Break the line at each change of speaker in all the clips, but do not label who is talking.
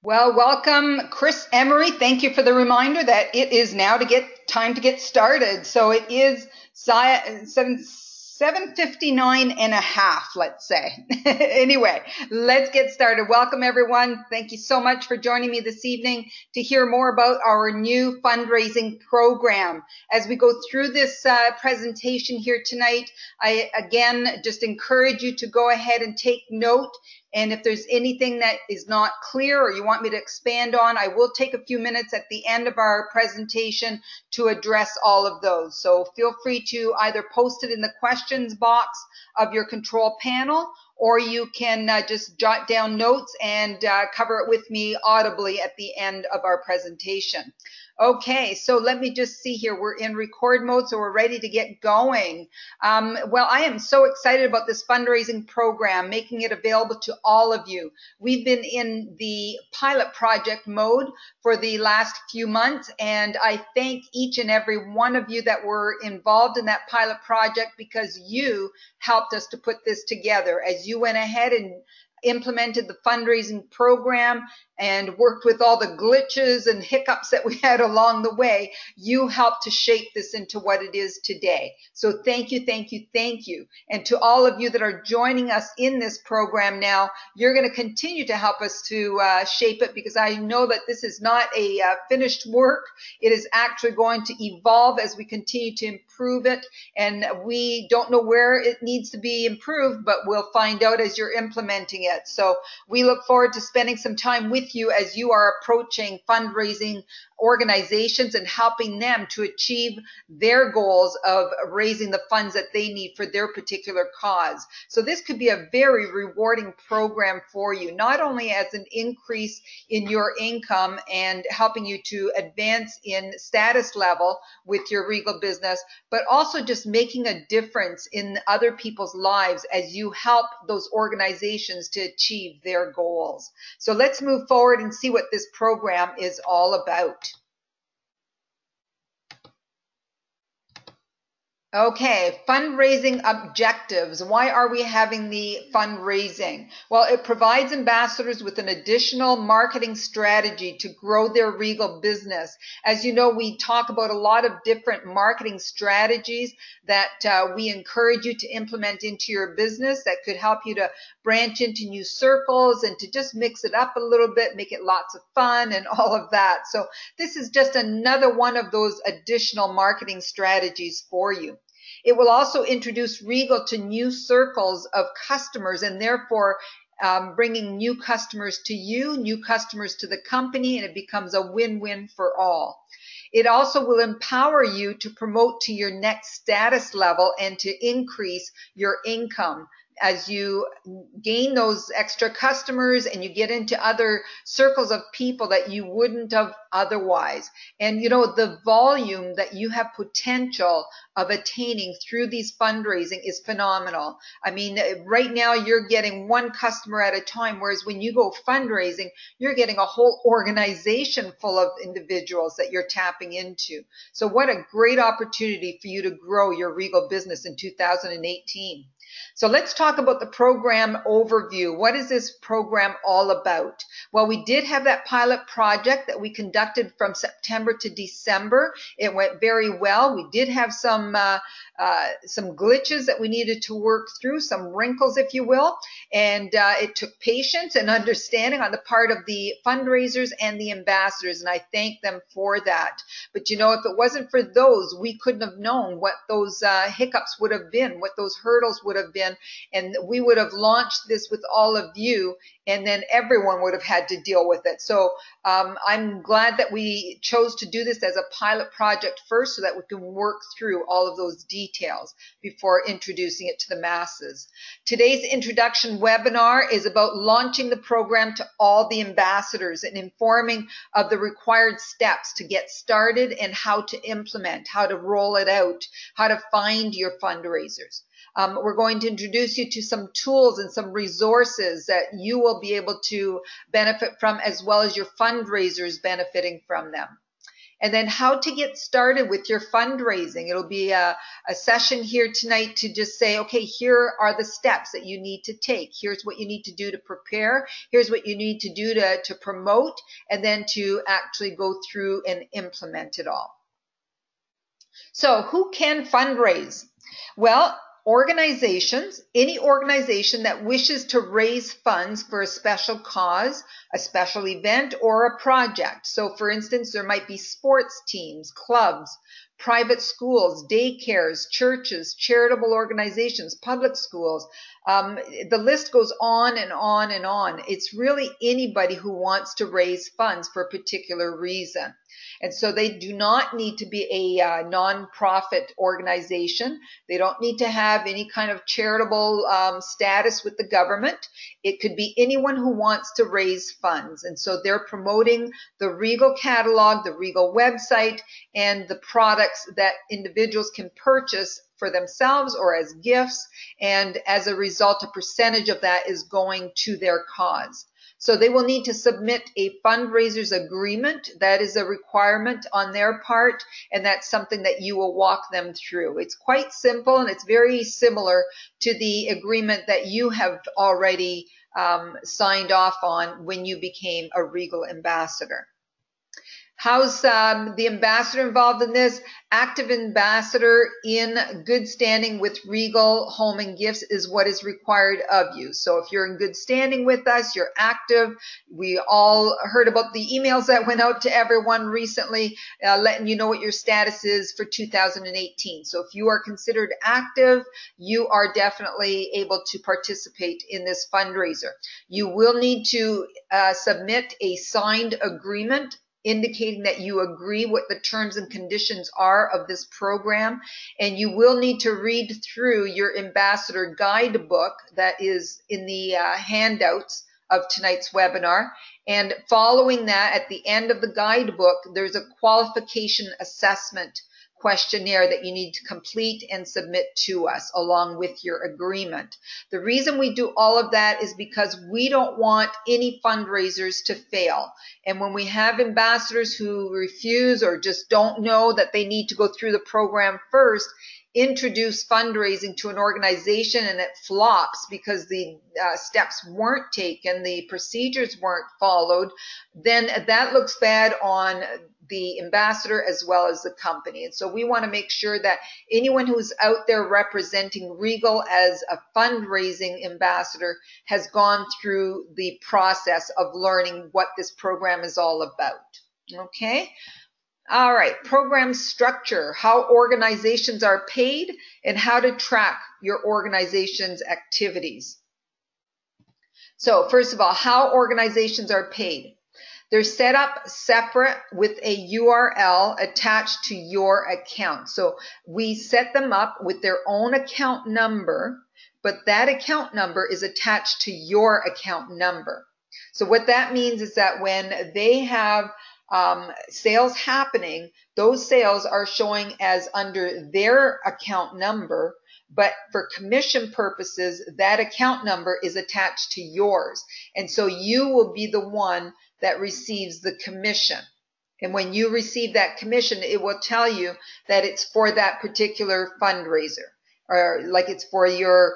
Well, welcome, Chris Emery. Thank you for the reminder that it is now time to get started. So it is 7:59 and a half, let's say. Anyway, let's get started. Welcome, everyone. Thank you so much for joining me this evening to hear more about our new fundraising program. As we go through this presentation here tonight, I again just encourage you to go ahead and take note. And if there's anything that is not clear or you want me to expand on, I will take a few minutes at the end of our presentation to address all of those. So feel free to either post it in the questions box of your control panel, or you can just jot down notes and cover it with me audibly at the end of our presentation. Okay, so let me just see here. We're in record mode, so we're ready to get going. Well, I am so excited about this fundraising program, making it available to all of you. We've been in the pilot project mode for the last few months, and I thank each and every one of you that were involved in that pilot project, because you helped us to put this together. As you went ahead and implemented the fundraising program and worked with all the glitches and hiccups that we had along the way, you helped to shape this into what it is today. So thank you, thank you, thank you. And to all of you that are joining us in this program now, you're going to continue to help us to shape it, because I know that this is not a finished work. It is actually going to evolve as we continue to improve it. And we don't know where it needs to be improved, but we'll find out as you're implementing it. So we look forward to spending some time with you as you are approaching fundraising organizations and helping them to achieve their goals of raising the funds that they need for their particular cause. So this could be a very rewarding program for you, not only as an increase in your income and helping you to advance in status level with your Regal business, but also just making a difference in other people's lives as you help those organizations to achieve their goals. So let's move forward and see what this program is all about. Okay, fundraising objectives. Why are we having the fundraising? Well, it provides ambassadors with an additional marketing strategy to grow their Regal business. As you know, we talk about a lot of different marketing strategies that we encourage you to implement into your business that could help you to branch into new circles and to just mix it up a little bit, make it lots of fun and all of that. So this is just another one of those additional marketing strategies for you. It will also introduce Regal to new circles of customers, and therefore bringing new customers to you, new customers to the company, and it becomes a win-win for all. It also will empower you to promote to your next status level and to increase your income as you gain those extra customers and you get into other circles of people that you wouldn't have otherwise. And you know, the volume that you have potential of attaining through these fundraising is phenomenal. I mean, right now you're getting one customer at a time, whereas when you go fundraising, you're getting a whole organization full of individuals that you're tapping into. So what a great opportunity for you to grow your Regal business in 2018. So let's talk about the program overview. What is this program all about? Well, we did have that pilot project that we conducted from September to December. It went very well. We did have some glitches that we needed to work through, some wrinkles, if you will, and it took patience and understanding on the part of the fundraisers and the ambassadors, and I thank them for that. But you know, if it wasn't for those, we couldn't have known what those hiccups would have been, what those hurdles would have been, and we would have launched this with all of you, and then everyone would have had to deal with it. So I'm glad that we chose to do this as a pilot project first, so that we can work through all of those details before introducing it to the masses. Today's introduction webinar is about launching the program to all the ambassadors and informing of the required steps to get started and how to implement, how to roll it out, how to find your fundraisers. We're going to introduce you to some tools and some resources that you will be able to benefit from, as well as your fundraisers benefiting from them. and then how to get started with your fundraising. It'll be a session here tonight to just say, okay, here are the steps that you need to take. Here's what you need to do to prepare. Here's what you need to do to promote, and then to actually go through and implement it all. So who can fundraise? Well, organizations, any organization that wishes to raise funds for a special cause, a special event, or a project. So for instance, there might be sports teams, clubs, private schools, daycares, churches, charitable organizations, public schools. The list goes on and on and on. It's really anybody who wants to raise funds for a particular reason. And so they do not need to be a non-profit organization. They don't need to have any kind of charitable status with the government. It could be anyone who wants to raise funds. And so they're promoting the Regal catalog, the Regal website, and the products that individuals can purchase for themselves or as gifts. And as a result, a percentage of that is going to their cause. So they will need to submit a fundraiser's agreement. That is a requirement on their part, and that's something that you will walk them through. It's quite simple, and it's very similar to the agreement that you have already signed off on when you became a Regal ambassador. How's the ambassador involved in this? Active ambassador in good standing with Regal Home and Gifts is what is required of you. So if you're in good standing with us, you're active. We all heard about the emails that went out to everyone recently, letting you know what your status is for 2018. So if you are considered active, you are definitely able to participate in this fundraiser. You will need to submit a signed agreement indicating that you agree what the terms and conditions are of this program. And you will need to read through your ambassador guidebook that is in the handouts of tonight's webinar. And following that, at the end of the guidebook, there's a qualification assessment questionnaire that you need to complete and submit to us along with your agreement. The reason we do all of that is because we don't want any fundraisers to fail. And when we have ambassadors who refuse or just don't know that they need to go through the program first, introduce fundraising to an organization and it flops because the steps weren't taken, the procedures weren't followed, then that looks bad on the ambassador as well as the company. And so we want to make sure that anyone who's out there representing Regal as a fundraising ambassador has gone through the process of learning what this program is all about. Okay? All right, program structure, how organizations are paid, and how to track your organization's activities. So first of all, how organizations are paid. They're set up separate with a URL attached to your account. So we set them up with their own account number, but that account number is attached to your account number. So what that means is that when they have sales happening, those sales are showing as under their account number, but for commission purposes, that account number is attached to yours. And so you will be the one that receives the commission. And when you receive that commission, it will tell you that it's for that particular fundraiser, or like it's for your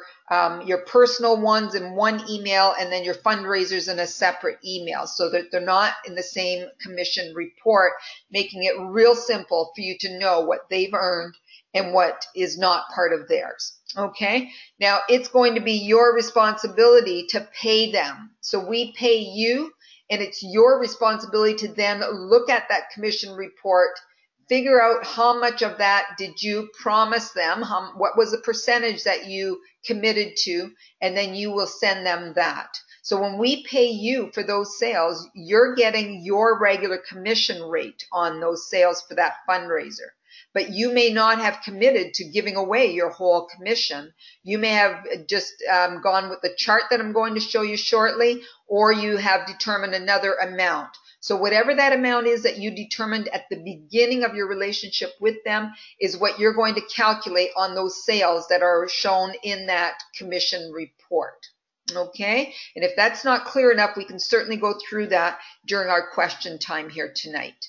personal ones in one email and then your fundraisers in a separate email, so that they're not in the same commission report, making it real simple for you to know what they've earned and what is not part of theirs. Okay, now it's going to be your responsibility to pay them. So we pay you, and it's your responsibility to then look at that commission report, figure out how much of that did you promise them, what was the percentage that you committed to, and then you will send them that. So when we pay you for those sales, you're getting your regular commission rate on those sales for that fundraiser. But you may not have committed to giving away your whole commission. You may have just gone with the chart that I'm going to show you shortly, or you have determined another amount. So whatever that amount is that you determined at the beginning of your relationship with them is what you're going to calculate on those sales that are shown in that commission report. Okay? And if that's not clear enough, we can certainly go through that during our question time here tonight.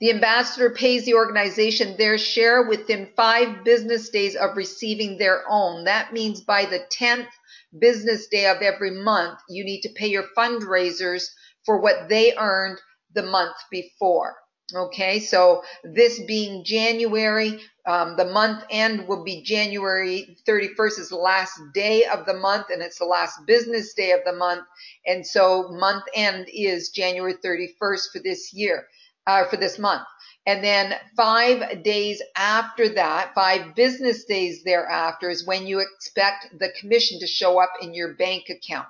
The ambassador pays the organization their share within 5 business days of receiving their own. That means by the 10th business day of every month, you need to pay your fundraisers for what they earned the month before. Okay, so this being January, the month end will be January 31st is the last day of the month, and it's the last business day of the month. And so month end is January 31st for this year, for this month. And then 5 days after that, 5 business days thereafter is when you expect the commission to show up in your bank account.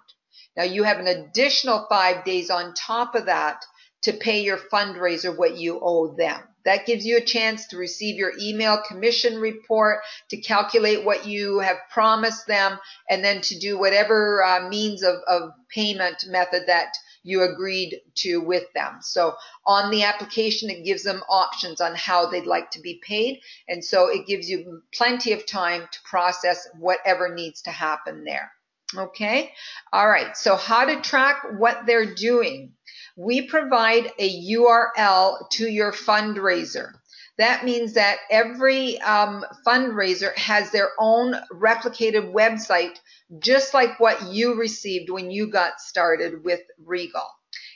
Now you have an additional 5 days on top of that to pay your fundraiser what you owe them. That gives you a chance to receive your email commission report, to calculate what you have promised them, and then to do whatever means of payment method that you agreed to with them. So on the application, it gives them options on how they'd like to be paid. And so it gives you plenty of time to process whatever needs to happen there. Okay. All right. So how to track what they're doing. We provide a URL to your fundraiser. That means that every fundraiser has their own replicated website, just like what you received when you got started with Regal.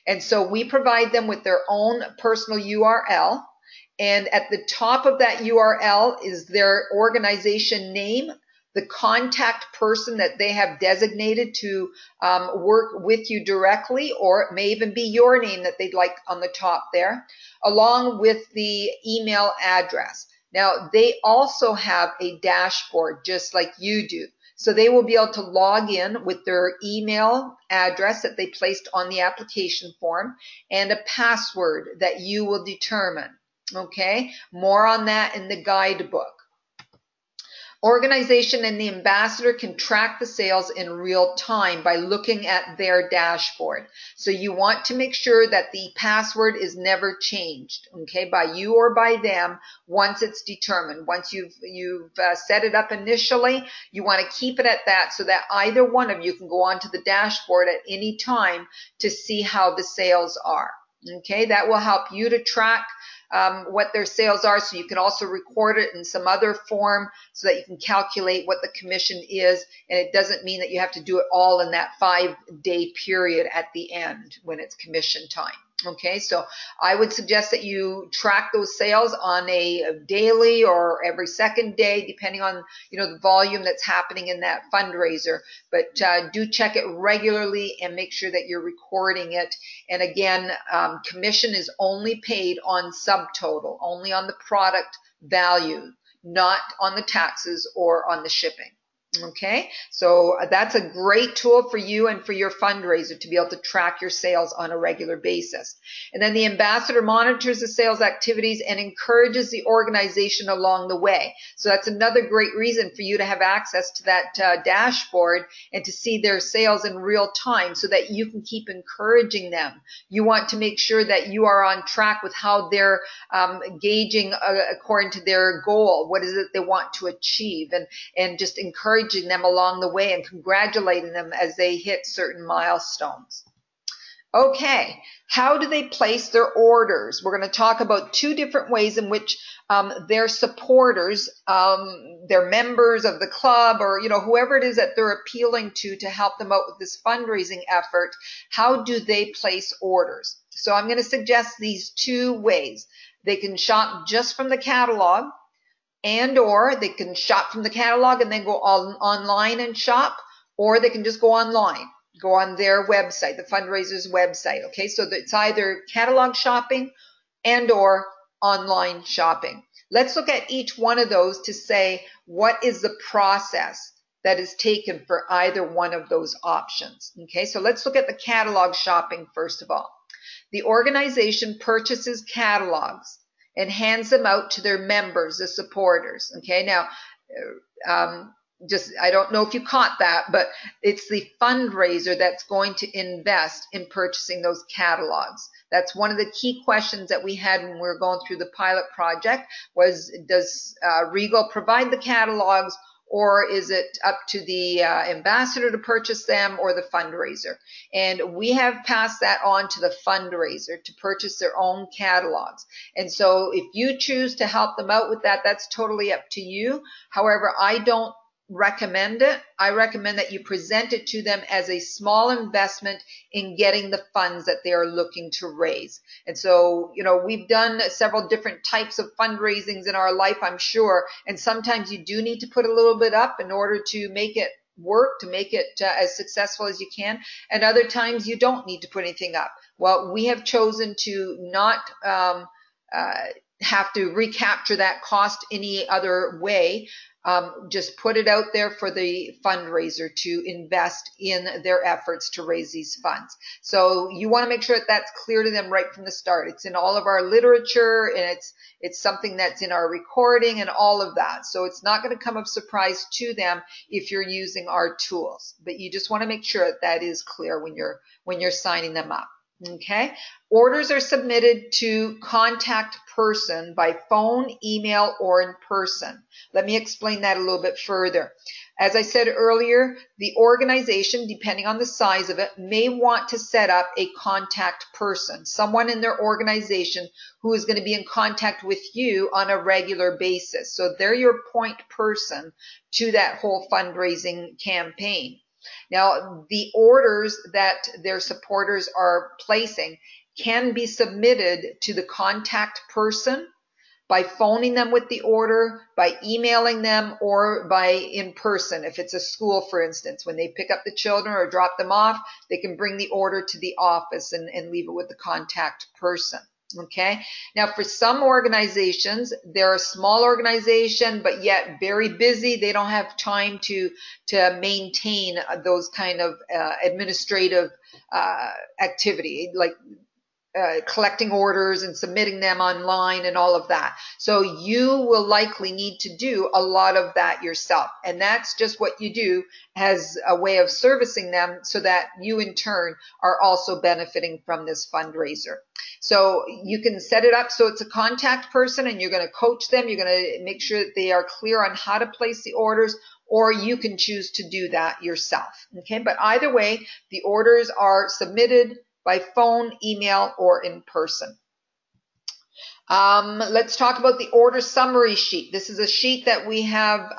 And so we provide them with their own personal URL. And at the top of that URL is their organization name, the contact person that they have designated to work with you directly, or it may even be your name that they'd like on the top there, along with the email address. Now, they also have a dashboard just like you do. So they will be able to log in with their email address that they placed on the application form and a password that you will determine. Okay, more on that in the guidebook. Organization and the ambassador can track the sales in real time by looking at their dashboard. So you want to make sure that the password is never changed, okay, by you or by them once it's determined. Once you've set it up initially, you want to keep it at that so that either one of you can go onto the dashboard at any time to see how the sales are. Okay, that will help you to track what their sales are, so you can also record it in some other form so that you can calculate what the commission is, and it doesn't mean that you have to do it all in that 5-day period at the end when it's commission time. Okay, so I would suggest that you track those sales on a daily or every second day, depending on the volume that's happening in that fundraiser. But do check it regularly and make sure that you're recording it. And again, commission is only paid on subtotal, only on the product value, not on the taxes or on the shipping. Okay, so that's a great tool for you and for your fundraiser to be able to track your sales on a regular basis. And then the ambassador monitors the sales activities and encourages the organization along the way. So that's another great reason for you to have access to that dashboard and to see their sales in real time so that you can keep encouraging them. You want to make sure that you are on track with how they're gauging according to their goal. What is it they want to achieve, and just encouraging them along the way and congratulating them as they hit certain milestones. Okay, how do they place their orders? We're going to talk about 2 different ways in which their supporters, their members of the club, or whoever it is that they're appealing to help them out with this fundraising effort, how do they place orders? So I'm going to suggest these 2 ways. They can shop just from the catalog, and or they can shop from the catalog and then go online and shop, or they can just go online, go on their website, the fundraiser's website. Okay, so it's either catalog shopping and or online shopping. Let's look at each one of those to say what is the process that is taken for either one of those options. Okay, so let's look at the catalog shopping first of all. The organization purchases catalogs and hands them out to their members, the supporters. Okay, now, I don't know if you caught that, but it's the fundraiser that's going to invest in purchasing those catalogs. That's one of the key questions that we had when we were going through the pilot project was, does Regal provide the catalogs, or is it up to the ambassador to purchase them or the fundraiser? And we have passed that on to the fundraiser to purchase their own catalogs. And so if you choose to help them out with that, that's totally up to you. However, I don't recommend it. I recommend that you present it to them as a small investment in getting the funds that they are looking to raise. And so, we've done several different types of fundraisings in our life, I'm sure. And sometimes you do need to put a little bit up in order to make it work, to make it as successful as you can. And other times you don't need to put anything up. Well, we have chosen to not have to recapture that cost any other way. Just put it out there for the fundraiser to invest in their efforts to raise these funds. So you want to make sure that that's clear to them right from the start. It's in all of our literature, and it's something that's in our recording and all of that. So it's not going to come as a surprise to them if you're using our tools. But you just want to make sure that that is clear when you're signing them up. Okay. Orders are submitted to contact person by phone, email, or in person. Let me explain that a little bit further. As I said earlier, the organization, depending on the size of it, may want to set up a contact person, someone in their organization who is going to be in contact with you on a regular basis. So they're your point person to that whole fundraising campaign. Now, the orders that their supporters are placing can be submitted to the contact person by phoning them with the order, by emailing them, or by in person. If it's a school, for instance, when they pick up the children or drop them off, they can bring the order to the office and leave it with the contact person. Okay. Now, for some organizations, they're a small organization, but yet very busy. They don't have time to maintain those kind of administrative activity, like collecting orders and submitting them online and all of that. So you will likely need to do a lot of that yourself. And that's just what you do as a way of servicing them so that you in turn are also benefiting from this fundraiser. So you can set it up so it's a contact person and you're going to coach them. You're going to make sure that they are clear on how to place the orders, or you can choose to do that yourself. Okay, but either way, the orders are submitted by phone, email, or in person. Let's talk about the order summary sheet. This is a sheet that we have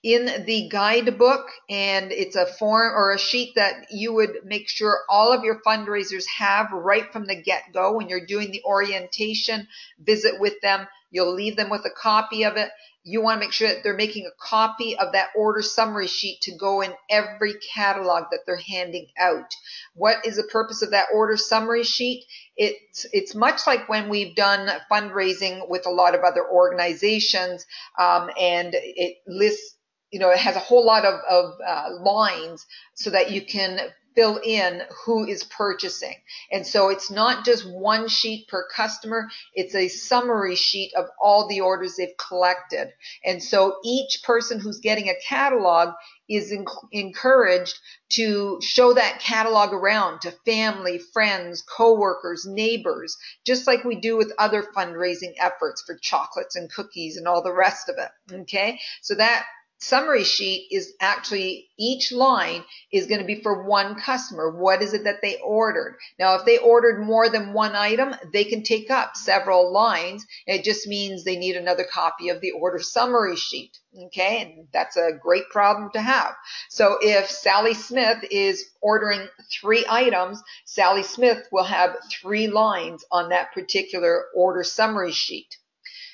in the guidebook, and it's a form or a sheet that you would make sure all of your fundraisers have right from the get-go. When you're doing the orientation visit with them, you'll leave them with a copy of it. You want to make sure that they're making a copy of that order summary sheet to go in every catalog that they're handing out. What is the purpose of that order summary sheet? It's much like when we've done fundraising with a lot of other organizations, and it lists, it has a whole lot of lines so that you can fill in who is purchasing. And so it's not just one sheet per customer, it's a summary sheet of all the orders they've collected. And so each person who's getting a catalog is encouraged to show that catalog around to family, friends, coworkers, neighbors, just like we do with other fundraising efforts for chocolates and cookies and all the rest of it. Okay, so that summary sheet is actually, each line is going to be for one customer. What is it that they ordered? Now, if they ordered more than one item, they can take up several lines. It just means they need another copy of the order summary sheet. Okay, and that's a great problem to have. So if Sally Smith is ordering 3 items, Sally Smith will have 3 lines on that particular order summary sheet.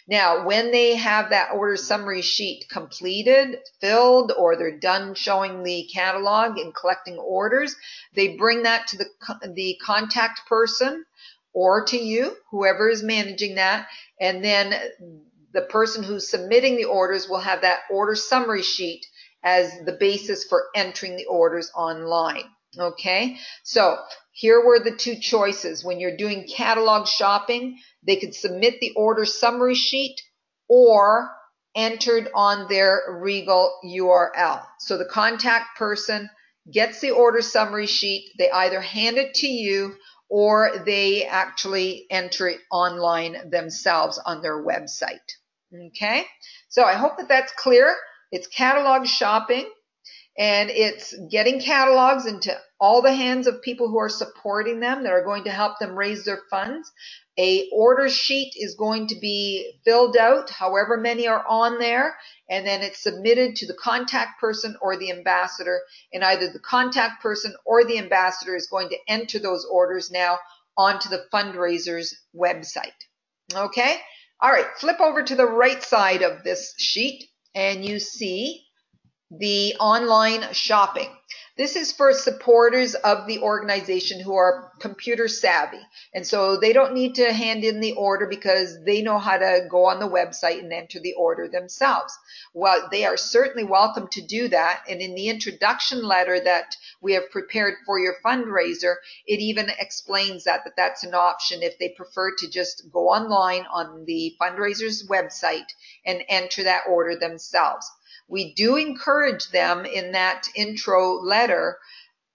Now, when they have that order summary sheet completed, filled, or they're done showing the catalog and collecting orders, they bring that to the contact person or to you, whoever is managing that, and then the person who's submitting the orders will have that order summary sheet as the basis for entering the orders online. Okay, so here were the 2 choices. When you're doing catalog shopping, they could submit the order summary sheet or entered on their Regal URL. So the contact person gets the order summary sheet. They either hand it to you or they actually enter it online themselves on their website. Okay, so I hope that that's clear. It's catalog shopping, and it's getting catalogs into all the hands of people who are supporting them, that are going to help them raise their funds. A order sheet is going to be filled out, however many are on there, and then it's submitted to the contact person or the ambassador, and either the contact person or the ambassador is going to enter those orders now onto the Fundraisers website. Okay? All right, flip over to the right side of this sheet, and you see the online shopping. This is for supporters of the organization who are computer savvy. And so they don't need to hand in the order because they know how to go on the website and enter the order themselves. Well, they are certainly welcome to do that. And in the introduction letter that we have prepared for your fundraiser, it even explains that that's an option if they prefer to just go online on the fundraiser's website and enter that order themselves. We do encourage them in that intro letter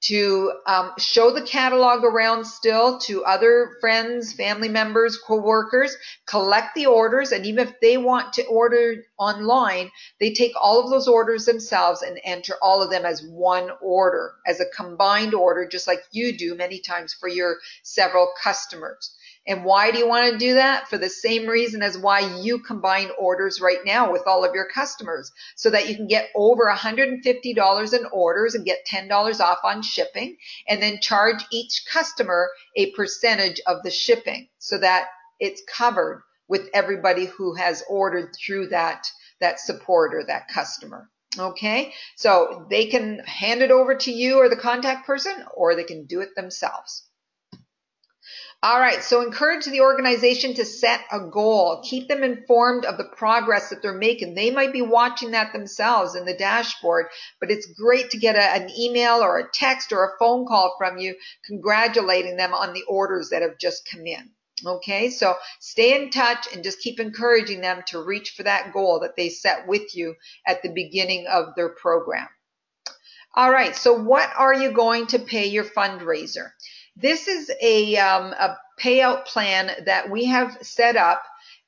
to show the catalog around still to other friends, family members, co-workers, collect the orders, and even if they want to order online, they take all of those orders themselves and enter all of them as one order, as a combined order, just like you do many times for your several customers. And why do you want to do that? For the same reason as why you combine orders right now with all of your customers, so that you can get over $150 in orders and get $10 off on shipping, and then charge each customer a percentage of the shipping so that it's covered with everybody who has ordered through that supporter, that customer. Okay, so they can hand it over to you or the contact person, or they can do it themselves. All right, so encourage the organization to set a goal. Keep them informed of the progress that they're making. They might be watching that themselves in the dashboard, but it's great to get an email or a text or a phone call from you congratulating them on the orders that have just come in. Okay, so stay in touch and just keep encouraging them to reach for that goal that they set with you at the beginning of their program. All right, so what are you going to pay your fundraiser? This is a payout plan that we have set up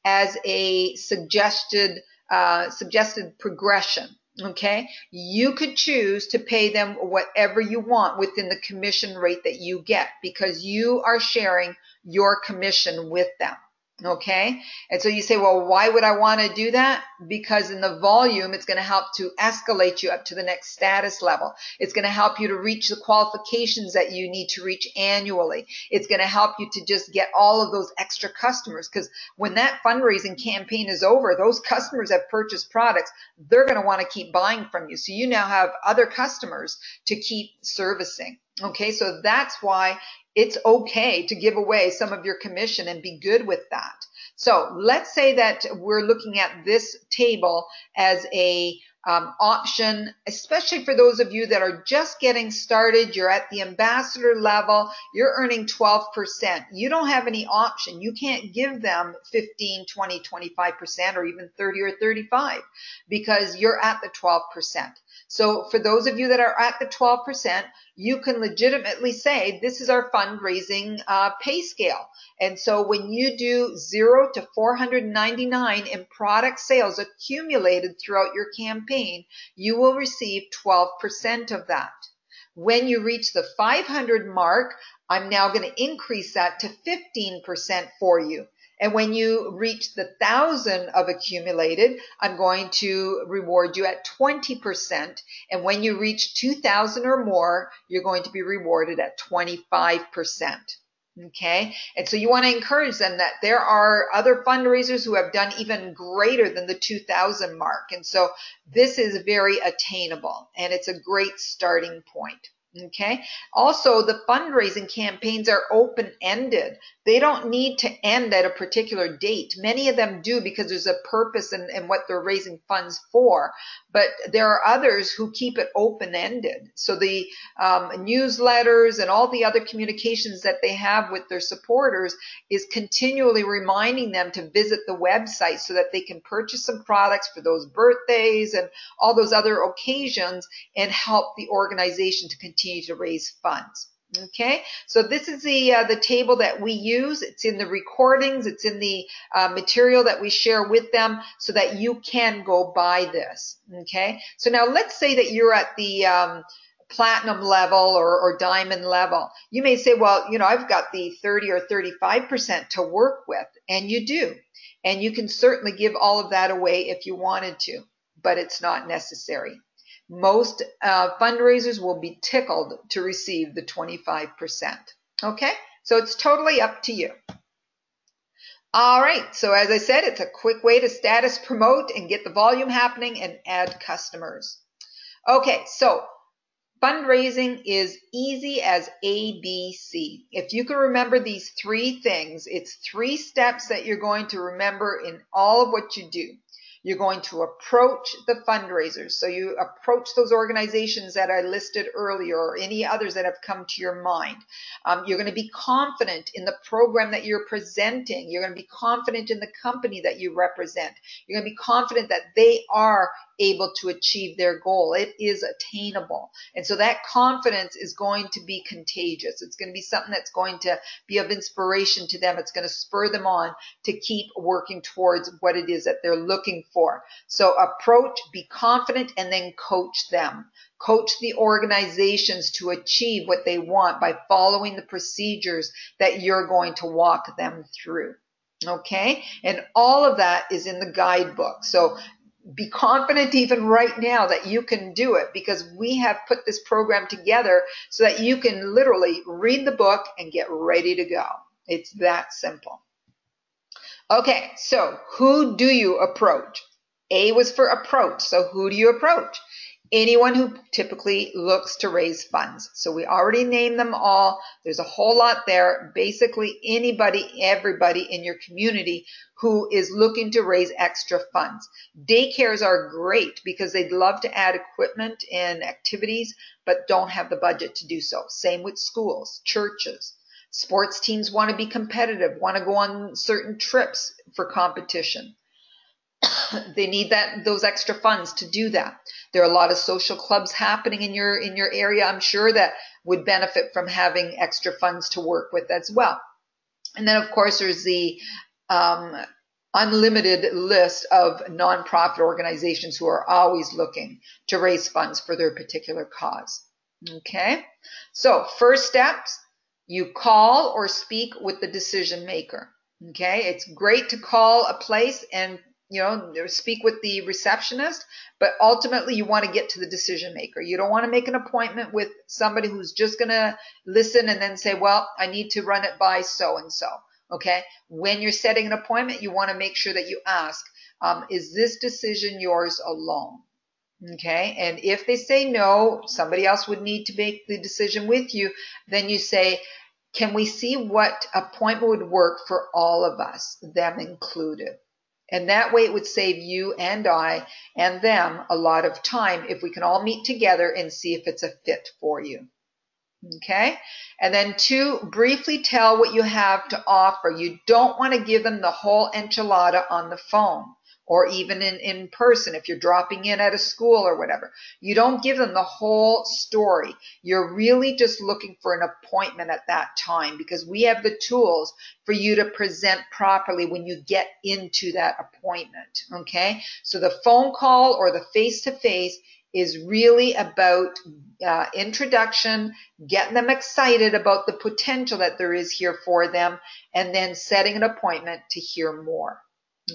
as a suggested progression. Okay, you could choose to pay them whatever you want within the commission rate that you get, because you are sharing your commission with them. Okay, and so you say, well, why would I want to do that? Because in the volume, it's going to help to escalate you up to the next status level. It's going to help you to reach the qualifications that you need to reach annually. It's going to help you to just get all of those extra customers, because when that fundraising campaign is over, those customers have purchased products. They're going to want to keep buying from you. So you now have other customers to keep servicing. Okay, so that's why it's okay to give away some of your commission and be good with that. So let's say that we're looking at this table as a option, especially for those of you that are just getting started. You're at the ambassador level, you're earning 12%. You don't have any option. You can't give them 15, 20, 25% or even 30 or 35 because you're at the 12%. So for those of you that are at the 12%, you can legitimately say, this is our fundraising pay scale. And so when you do 0 to 499 in product sales accumulated throughout your campaign, you will receive 12% of that. When you reach the 500 mark, I'm now going to increase that to 15% for you. And when you reach the 1,000 of accumulated, I'm going to reward you at 20%. And when you reach 2,000 or more, you're going to be rewarded at 25%. Okay, and so you want to encourage them that there are other fundraisers who have done even greater than the 2,000 mark. And so this is very attainable, and it's a great starting point. Okay. Also, the fundraising campaigns are open-ended. They don't need to end at a particular date. Many of them do because there's a purpose in what they're raising funds for. But there are others who keep it open-ended. So the newsletters and all the other communications that they have with their supporters is continually reminding them to visit the website so that they can purchase some products for those birthdays and all those other occasions and help the organization to continue to raise funds. Okay, so this is the table that we use. It's in the recordings. It's in the material that we share with them so that you can go buy this. Okay, so now let's say that you're at the platinum level or diamond level. You may say, well, I've got the 30 or 35% to work with, and you do. And you can certainly give all of that away if you wanted to, but it's not necessary. Most fundraisers will be tickled to receive the 25%. Okay, so it's totally up to you. All right, so as I said, it's a quick way to status promote and get the volume happening and add customers. Okay, so fundraising is easy as ABC. If you can remember these 3 things, it's 3 steps that you're going to remember in all of what you do. You're going to approach the fundraisers. So you approach those organizations that I listed earlier or any others that have come to your mind. You're going to be confident in the program that you're presenting. You're going to be confident in the company that you represent. You're going to be confident that they are able to achieve their goal. It is attainable. And so that confidence is going to be contagious. It's going to be something that's going to be of inspiration to them. It's going to spur them on to keep working towards what it is that they're looking for. So approach, be confident, and then coach them. Coach the organizations to achieve what they want by following the procedures that you're going to walk them through. Okay? And all of that is in the guidebook. So be confident even right now that you can do it, because we have put this program together so that you can literally read the book and get ready to go. It's that simple. Okay, so who do you approach? A was for approach. So who do you approach? Anyone who typically looks to raise funds. So we already named them all. There's a whole lot there. Basically anybody, everybody in your community who is looking to raise extra funds. Daycares are great because they'd love to add equipment and activities, but don't have the budget to do so. Same with schools, churches. Sports teams want to be competitive, want to go on certain trips for competition. They need those extra funds to do that. There are a lot of social clubs happening in your area, I'm sure, that would benefit from having extra funds to work with as well. And then, of course, there's the unlimited list of nonprofit organizations who are always looking to raise funds for their particular cause. Okay, so first steps, you call or speak with the decision maker. Okay, it's great to call a place and speak with the receptionist, but ultimately you want to get to the decision maker. You don't want to make an appointment with somebody who's just going to listen and then say, well, I need to run it by so-and-so. Okay, when you're setting an appointment, you want to make sure that you ask, is this decision yours alone? Okay, and if they say no, somebody else would need to make the decision with you, then you say, can we see what appointment would work for all of us, them included? And that way it would save you and I and them a lot of time if we can all meet together and see if it's a fit for you. Okay? And then 2, briefly tell what you have to offer. You don't want to give them the whole enchilada on the phone or even in person if you're dropping in at a school or whatever. You don't give them the whole story. You're really just looking for an appointment at that time, because we have the tools for you to present properly when you get into that appointment. Okay? So the phone call or the face-to-face is really about introduction, getting them excited about the potential that there is here for them, and then setting an appointment to hear more.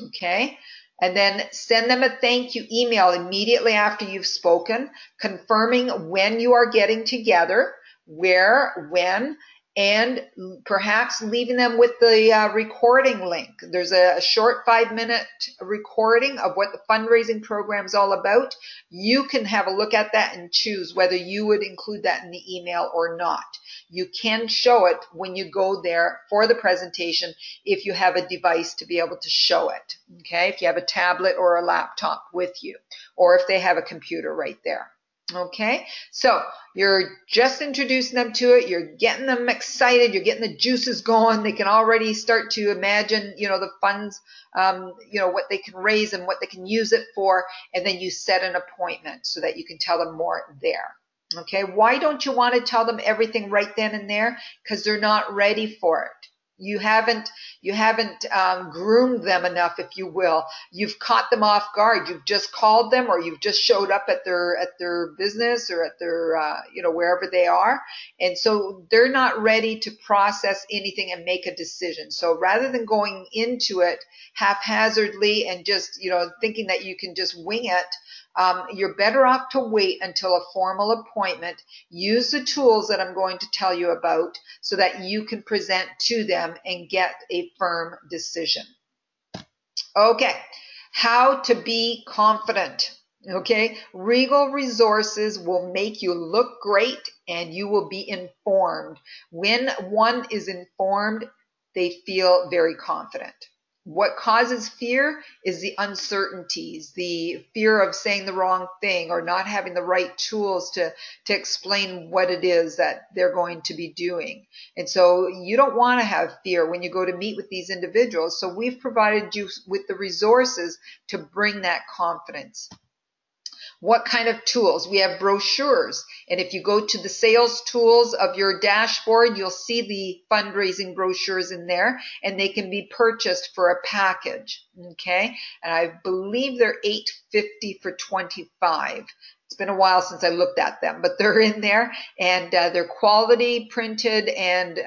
Okay? And then send them a thank you email immediately after you've spoken, confirming when you are getting together, where, when, and perhaps leaving them with the recording link. There's a short 5-minute recording of what the fundraising program is all about. You can have a look at that and choose whether you would include that in the email or not. You can show it when you go there for the presentation if you have a device to be able to show it. Okay, if you have a tablet or a laptop with you, or if they have a computer right there. Okay, so you're just introducing them to it. You're getting them excited. You're getting the juices going. They can already start to imagine, the funds, what they can raise and what they can use it for. And then you set an appointment so that you can tell them more there. Okay, why don't you want to tell them everything right then and there? Because they're not ready for it. You haven't groomed them enough, if you will. You've caught them off guard. You've just called them, or you've just showed up at their business, or at their wherever they are, and so they're not ready to process anything and make a decision. So rather than going into it haphazardly and just thinking that you can just wing it, you're better off to wait until a formal appointment. Use the tools that I'm going to tell you about so that you can present to them and get a firm decision. Okay, how to be confident. Okay, Regal Resources will make you look great and you will be informed. When one is informed, they feel very confident. What causes fear is the uncertainties, the fear of saying the wrong thing or not having the right tools to explain what it is that they're going to be doing. And so you don't want to have fear when you go to meet with these individuals. So we've provided you with the resources to bring that confidence. What kind of tools? We have brochures. And if you go to the sales tools of your dashboard, you'll see the fundraising brochures in there, and they can be purchased for a package. Okay. And I believe they're $8.50 for 25. It's been a while since I looked at them, but they're in there, and they're quality printed, and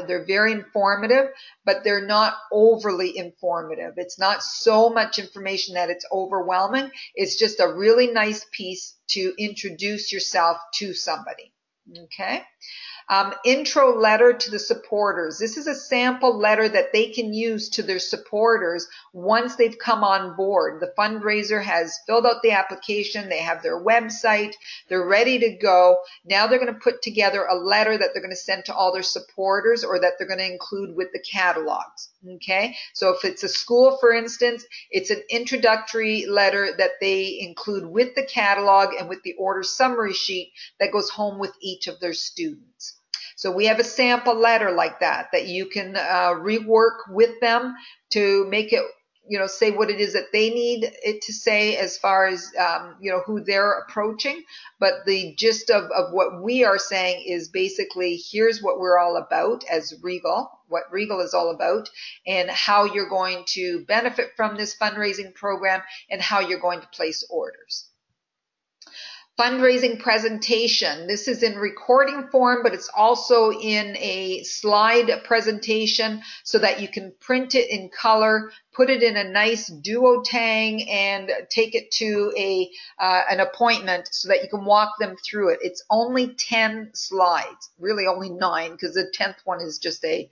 they're very informative, but they're not overly informative. It's not so much information that it's overwhelming. It's just a really nice piece to introduce yourself to somebody. Okay. Intro letter to the supporters. This is a sample letter that they can use to their supporters once they've come on board. The fundraiser has filled out the application. They have their website. They're ready to go. Now they're going to put together a letter that they're going to send to all their supporters, or that they're going to include with the catalogs. Okay. So if it's a school, for instance, it's an introductory letter that they include with the catalog and with the order summary sheet that goes home with each of their students. So we have a sample letter like that you can rework with them to make it, say what it is that they need it to say as far as, who they're approaching. But the gist of what we are saying is basically, here's what we're all about as Regal, what Regal is all about, and how you're going to benefit from this fundraising program and how you're going to place orders. Fundraising presentation. This is in recording form, but it's also in a slide presentation so that you can print it in color, put it in a nice duotang, and take it to an appointment so that you can walk them through it. It's only 10 slides, really only 9, because the 10th one is just a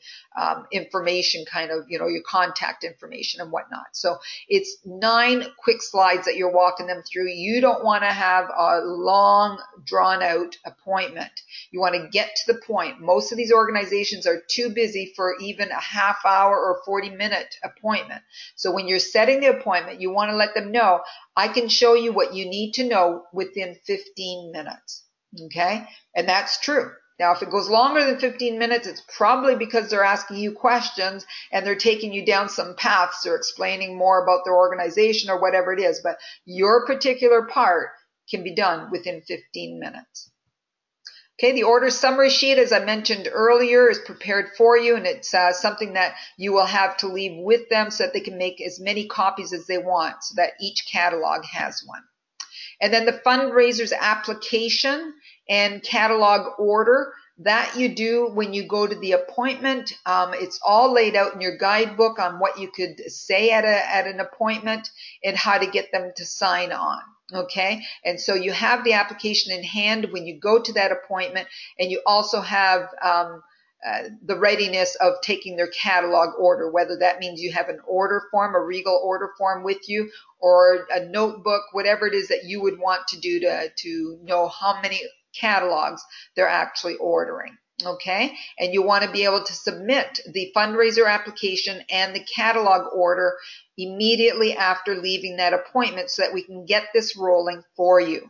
information kind of, your contact information and whatnot. So it's 9 quick slides that you're walking them through. You don't want to have a long, drawn-out appointment. You want to get to the point. Most of these organizations are too busy for even a half-hour or 40-minute appointment. So when you're setting the appointment, you want to let them know, I can show you what you need to know within 15 minutes. Okay? And that's true. Now, if it goes longer than 15 minutes, it's probably because they're asking you questions and they're taking you down some paths or explaining more about their organization or whatever it is. But your particular part can be done within 15 minutes. Okay, the order summary sheet, as I mentioned earlier, is prepared for you, and it's something that you will have to leave with them so that they can make as many copies as they want, so that each catalog has one. And then the fundraiser's application and catalog order, that you do when you go to the appointment. It's all laid out in your guidebook on what you could say at an appointment and how to get them to sign on. Okay, and so you have the application in hand when you go to that appointment, and you also have the readiness of taking their catalog order, whether that means you have an order form, a Regal order form with you, or a notebook, whatever it is that you would want to do to know how many catalogs they're actually ordering. Okay, and you want to be able to submit the fundraiser application and the catalog order immediately after leaving that appointment so that we can get this rolling for you.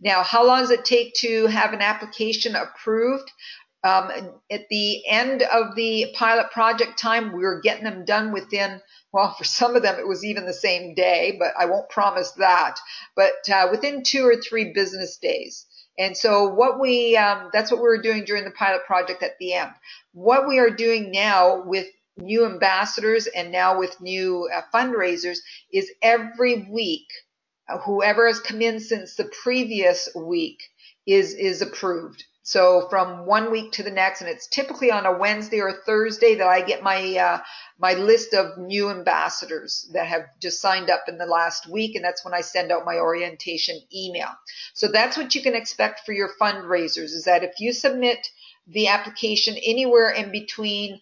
Now, how long does it take to have an application approved? At the end of the pilot project time, we were getting them done within, well, for some of them it was even the same day, but I won't promise that. But within 2 or 3 business days. And so what that's what we were doing during the pilot project at the end. What we are doing now with new ambassadors and now with new fundraisers is every week, whoever has come in since the previous week is approved. So from one week to the next, and it's typically on a Wednesday or Thursday that I get my my list of new ambassadors that have just signed up in the last week, and that's when I send out my orientation email. So that's what you can expect for your fundraisers, is that if you submit the application anywhere in between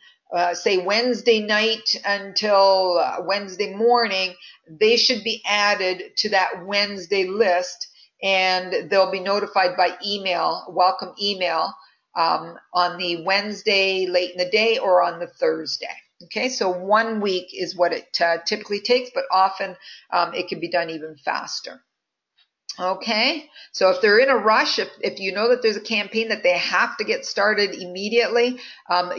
say Wednesday night until Wednesday morning, they should be added to that Wednesday list, and they'll be notified by email, welcome email, on the Wednesday late in the day or on the Thursday. Okay, so 1 week is what it typically takes, but often it can be done even faster. Okay, so if they're in a rush, if you know that there's a campaign that they have to get started immediately,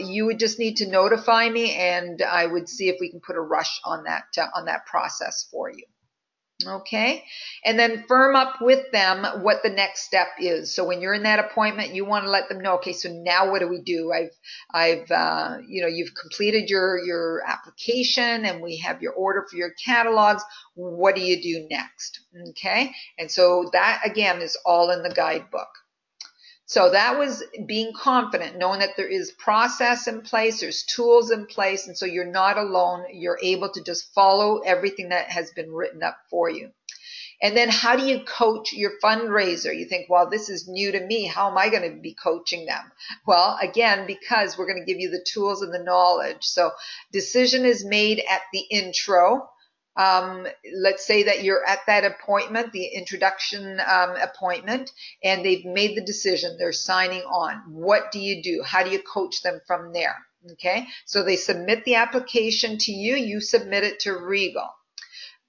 you would just need to notify me, and I would see if we can put a rush on that process for you. Okay, and then firm up with them what the next step is. So when you're in that appointment, you want to let them know, okay, so now what do we do? You've completed your application, and we have your order for your catalogs. What do you do next? Okay, and so that again is all in the guidebook. So that was being confident, knowing that there is process in place, there's tools in place, and so you're not alone. You're able to just follow everything that has been written up for you. And then how do you coach your fundraiser? You think, well, this is new to me. How am I going to be coaching them? Well, again, because we're going to give you the tools and the knowledge. So decision is made at the intro. Let's say that you're at that appointment, the introduction appointment, and they've made the decision. They're signing on. What do you do? How do you coach them from there? Okay, so they submit the application to you. You submit it to Regal.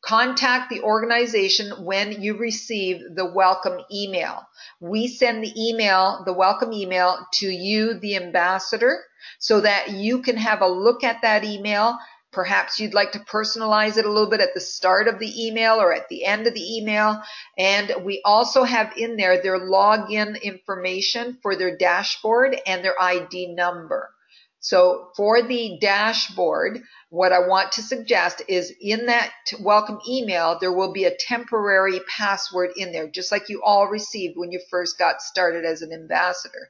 Contact the organization when you receive the welcome email. We send the email, the welcome email, to you, the ambassador, so that you can have a look at that email. Perhaps you'd like to personalize it a little bit at the start of the email or at the end of the email. And we also have in there their login information for their dashboard and their ID number. So for the dashboard, what I want to suggest is in that welcome email, there will be a temporary password in there, just like you all received when you first got started as an ambassador.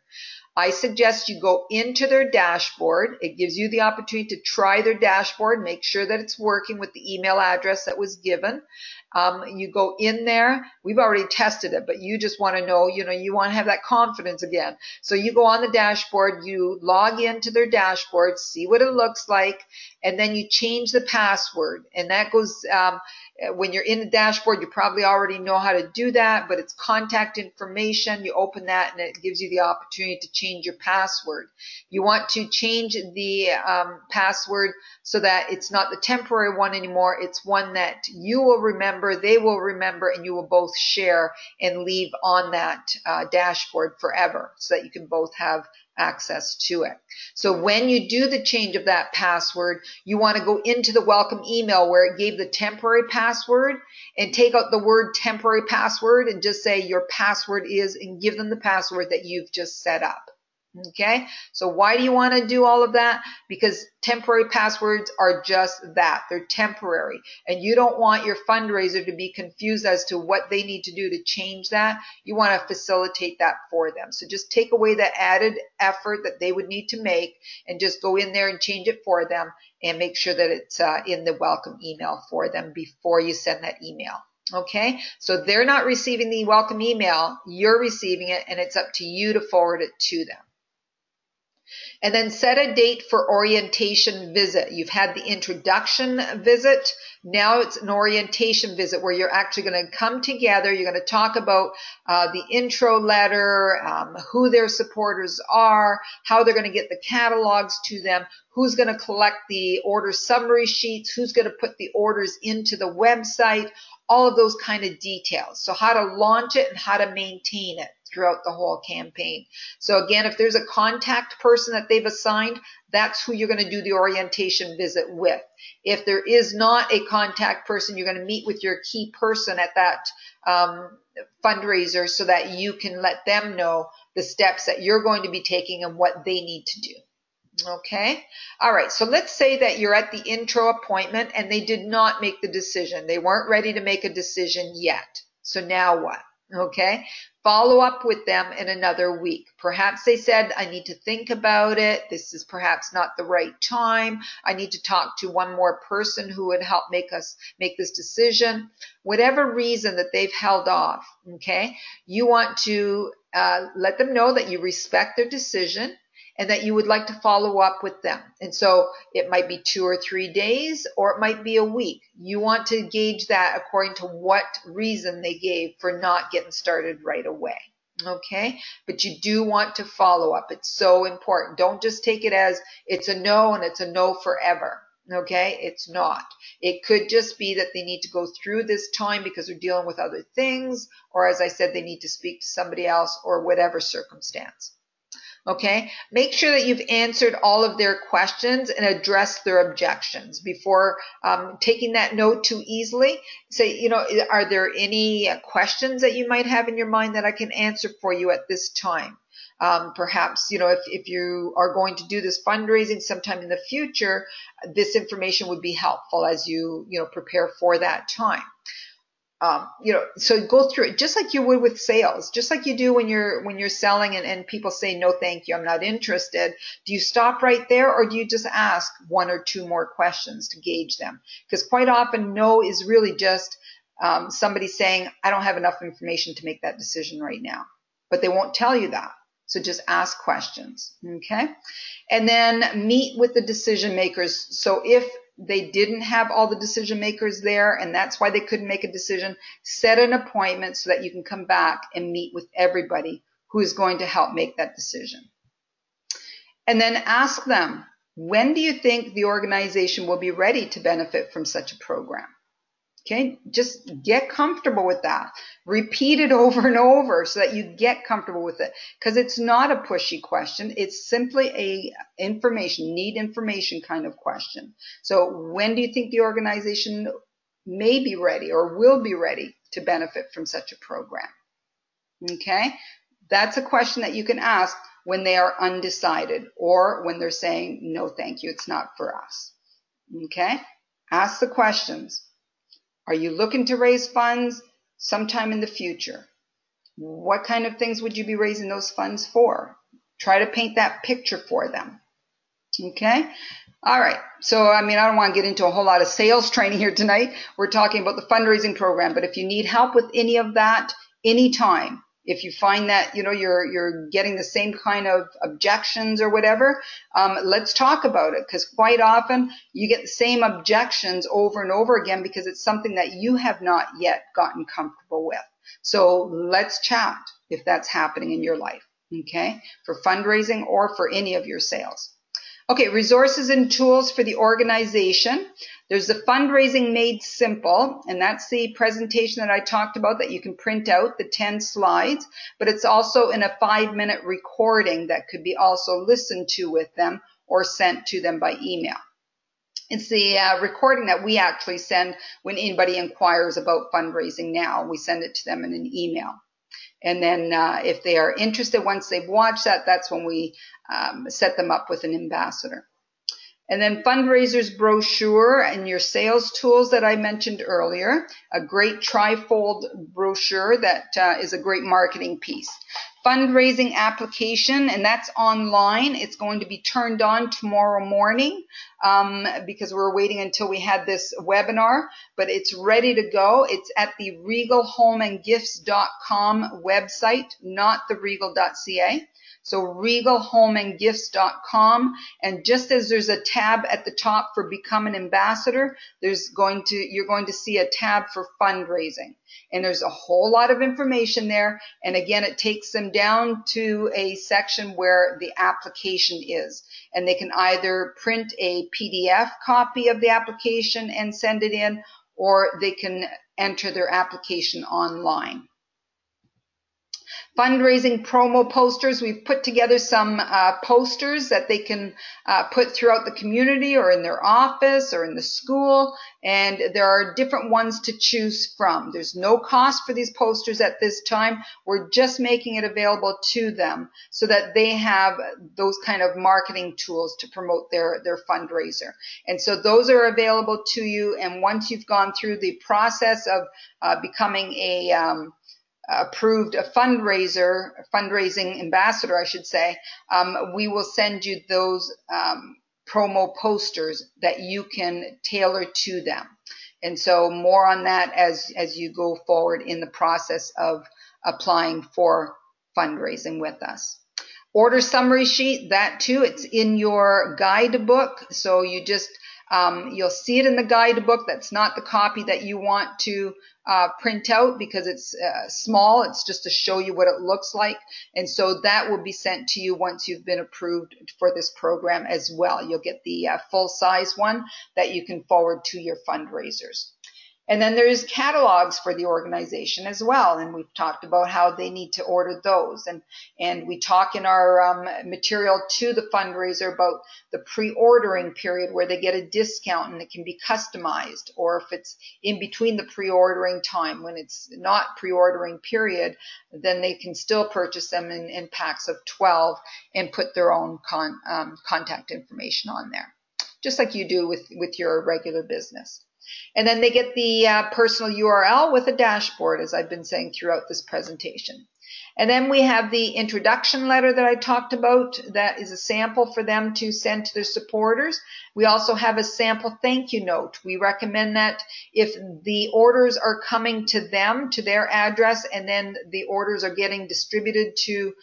I suggest you go into their dashboard. It gives you the opportunity to try their dashboard, make sure that it's working with the email address that was given. You go in there. We've already tested it, but you just want to know, you want to have that confidence again. So you go on the dashboard, you log into their dashboard, see what it looks like, and then you change the password. And that goes, when you're in the dashboard, you probably already know how to do that, but it's contact information. You open that and it gives you the opportunity to change your password. You want to change the password so that it's not the temporary one anymore. It's one that you will remember, they will remember, and you will both share and leave on that dashboard forever so that you can both have access to it. So when you do the change of that password, you want to go into the welcome email where it gave the temporary password and take out the word temporary password and just say your password is, and give them the password that you've just set up. Okay, so why do you want to do all of that? Because temporary passwords are just that. They're temporary. And you don't want your fundraiser to be confused as to what they need to do to change that. You want to facilitate that for them. So just take away that added effort that they would need to make and just go in there and change it for them and make sure that it's in the welcome email for them before you send that email. Okay, so they're not receiving the welcome email. You're receiving it, and it's up to you to forward it to them. And then set a date for orientation visit. You've had the introduction visit. Now it's an orientation visit where you're actually going to come together. You're going to talk about the intro letter, who their supporters are, how they're going to get the catalogs to them, who's going to collect the order summary sheets, who's going to put the orders into the website, all of those kind of details. So how to launch it and how to maintain it throughout the whole campaign. So again, if there's a contact person that they've assigned, that's who you're going to do the orientation visit with. If there is not a contact person, you're going to meet with your key person at that fundraiser so that you can let them know the steps that you're going to be taking and what they need to do. Okay. All right. So let's say that you're at the intro appointment and they did not make the decision. They weren't ready to make a decision yet. So now what? Okay. Follow up with them in another week. Perhaps they said, I need to think about it. This is perhaps not the right time. I need to talk to one more person who would help make this decision. Whatever reason that they've held off. Okay. You want to let them know that you respect their decision and that you would like to follow up with them. And so it might be 2 or 3 days, or it might be a week. You want to gauge that according to what reason they gave for not getting started right away. Okay? But you do want to follow up. It's so important. Don't just take it as it's a no and it's a no forever. Okay? It's not. It could just be that they need to go through this time because they're dealing with other things, or as I said, they need to speak to somebody else, or whatever circumstance. Okay, make sure that you've answered all of their questions and addressed their objections before taking that note too easily. Say, are there any questions that you might have in your mind that I can answer for you at this time? Perhaps, if you are going to do this fundraising sometime in the future, this information would be helpful as you prepare for that time. So go through it just like you would with sales, just like you do when you're selling and people say, no, thank you, I'm not interested. Do you stop right there, or do you just ask 1 or 2 more questions to gauge them? Because quite often no is really just somebody saying, I don't have enough information to make that decision right now, but they won't tell you that. So just ask questions. Okay. And then meet with the decision makers. So if they didn't have all the decision makers there and that's why they couldn't make a decision, set an appointment so that you can come back and meet with everybody who is going to help make that decision. And then ask them, when do you think the organization will be ready to benefit from such a program? Okay, just get comfortable with that. Repeat it over and over so that you get comfortable with it, because it's not a pushy question. It's simply a need information kind of question. So when do you think the organization may be ready or will be ready to benefit from such a program? Okay, that's a question that you can ask when they are undecided or when they're saying, no, thank you, it's not for us. Okay, ask the questions. Are you looking to raise funds sometime in the future? What kind of things would you be raising those funds for? Try to paint that picture for them. Okay? All right. So, I don't want to get into a whole lot of sales training here tonight. We're talking about the fundraising program. But if you need help with any of that, anytime, if you find that, you're getting the same kind of objections or whatever, let's talk about it, because quite often you get the same objections over and over again because it's something that you have not yet gotten comfortable with. So let's chat if that's happening in your life, okay, for fundraising or for any of your sales. Okay, resources and tools for the organization. There's the Fundraising Made Simple, and that's the presentation that I talked about that you can print out, the 10 slides, but it's also in a 5-minute recording that could be also listened to with them or sent to them by email. It's the recording that we actually send when anybody inquires about fundraising now. We send it to them in an email. And then if they are interested, once they've watched that, that's when we set them up with an ambassador. And then Fundraisers brochure and your sales tools that I mentioned earlier, a great trifold brochure that is a great marketing piece. Fundraising application, and that's online. It's going to be turned on tomorrow morning because we're waiting until we had this webinar, but it's ready to go. It's at the regalhomeandgifts.com website, not the regal.ca. So regalhomeandgifts.com, and just as there's a tab at the top for become an ambassador, you're going to see a tab for fundraising. And there's a whole lot of information there. And again, it takes them down to a section where the application is. And they can either print a PDF copy of the application and send it in, or they can enter their application online. Fundraising promo posters. We've put together some posters that they can put throughout the community or in their office or in the school, and there are different ones to choose from. There's no cost for these posters at this time. We're just making it available to them so that they have those kind of marketing tools to promote their fundraiser. And so those are available to you, and once you've gone through the process of becoming a approved fundraising ambassador, I should say, we will send you those promo posters that you can tailor to them. And so more on that as you go forward in the process of applying for fundraising with us. Order summary sheet, that too, it's in your guidebook. So you just you'll see it in the guidebook. That's not the copy that you want to print out because it's small. It's just to show you what it looks like. And so that will be sent to you once you've been approved for this program as well. You'll get the full-size one that you can forward to your fundraisers. And then there's catalogs for the organization as well, and we've talked about how they need to order those. And we talk in our material to the fundraiser about the pre-ordering period where they get a discount and it can be customized, or if it's in between the pre-ordering time when it's not pre-ordering period, then they can still purchase them in packs of 12 and put their own contact information on there, just like you do with your regular business. And then they get the personal URL with a dashboard, as I've been saying throughout this presentation. And then we have the introduction letter that I talked about. That is a sample for them to send to their supporters. We also have a sample thank you note. We recommend that if the orders are coming to them, to their address, and then the orders are getting distributed to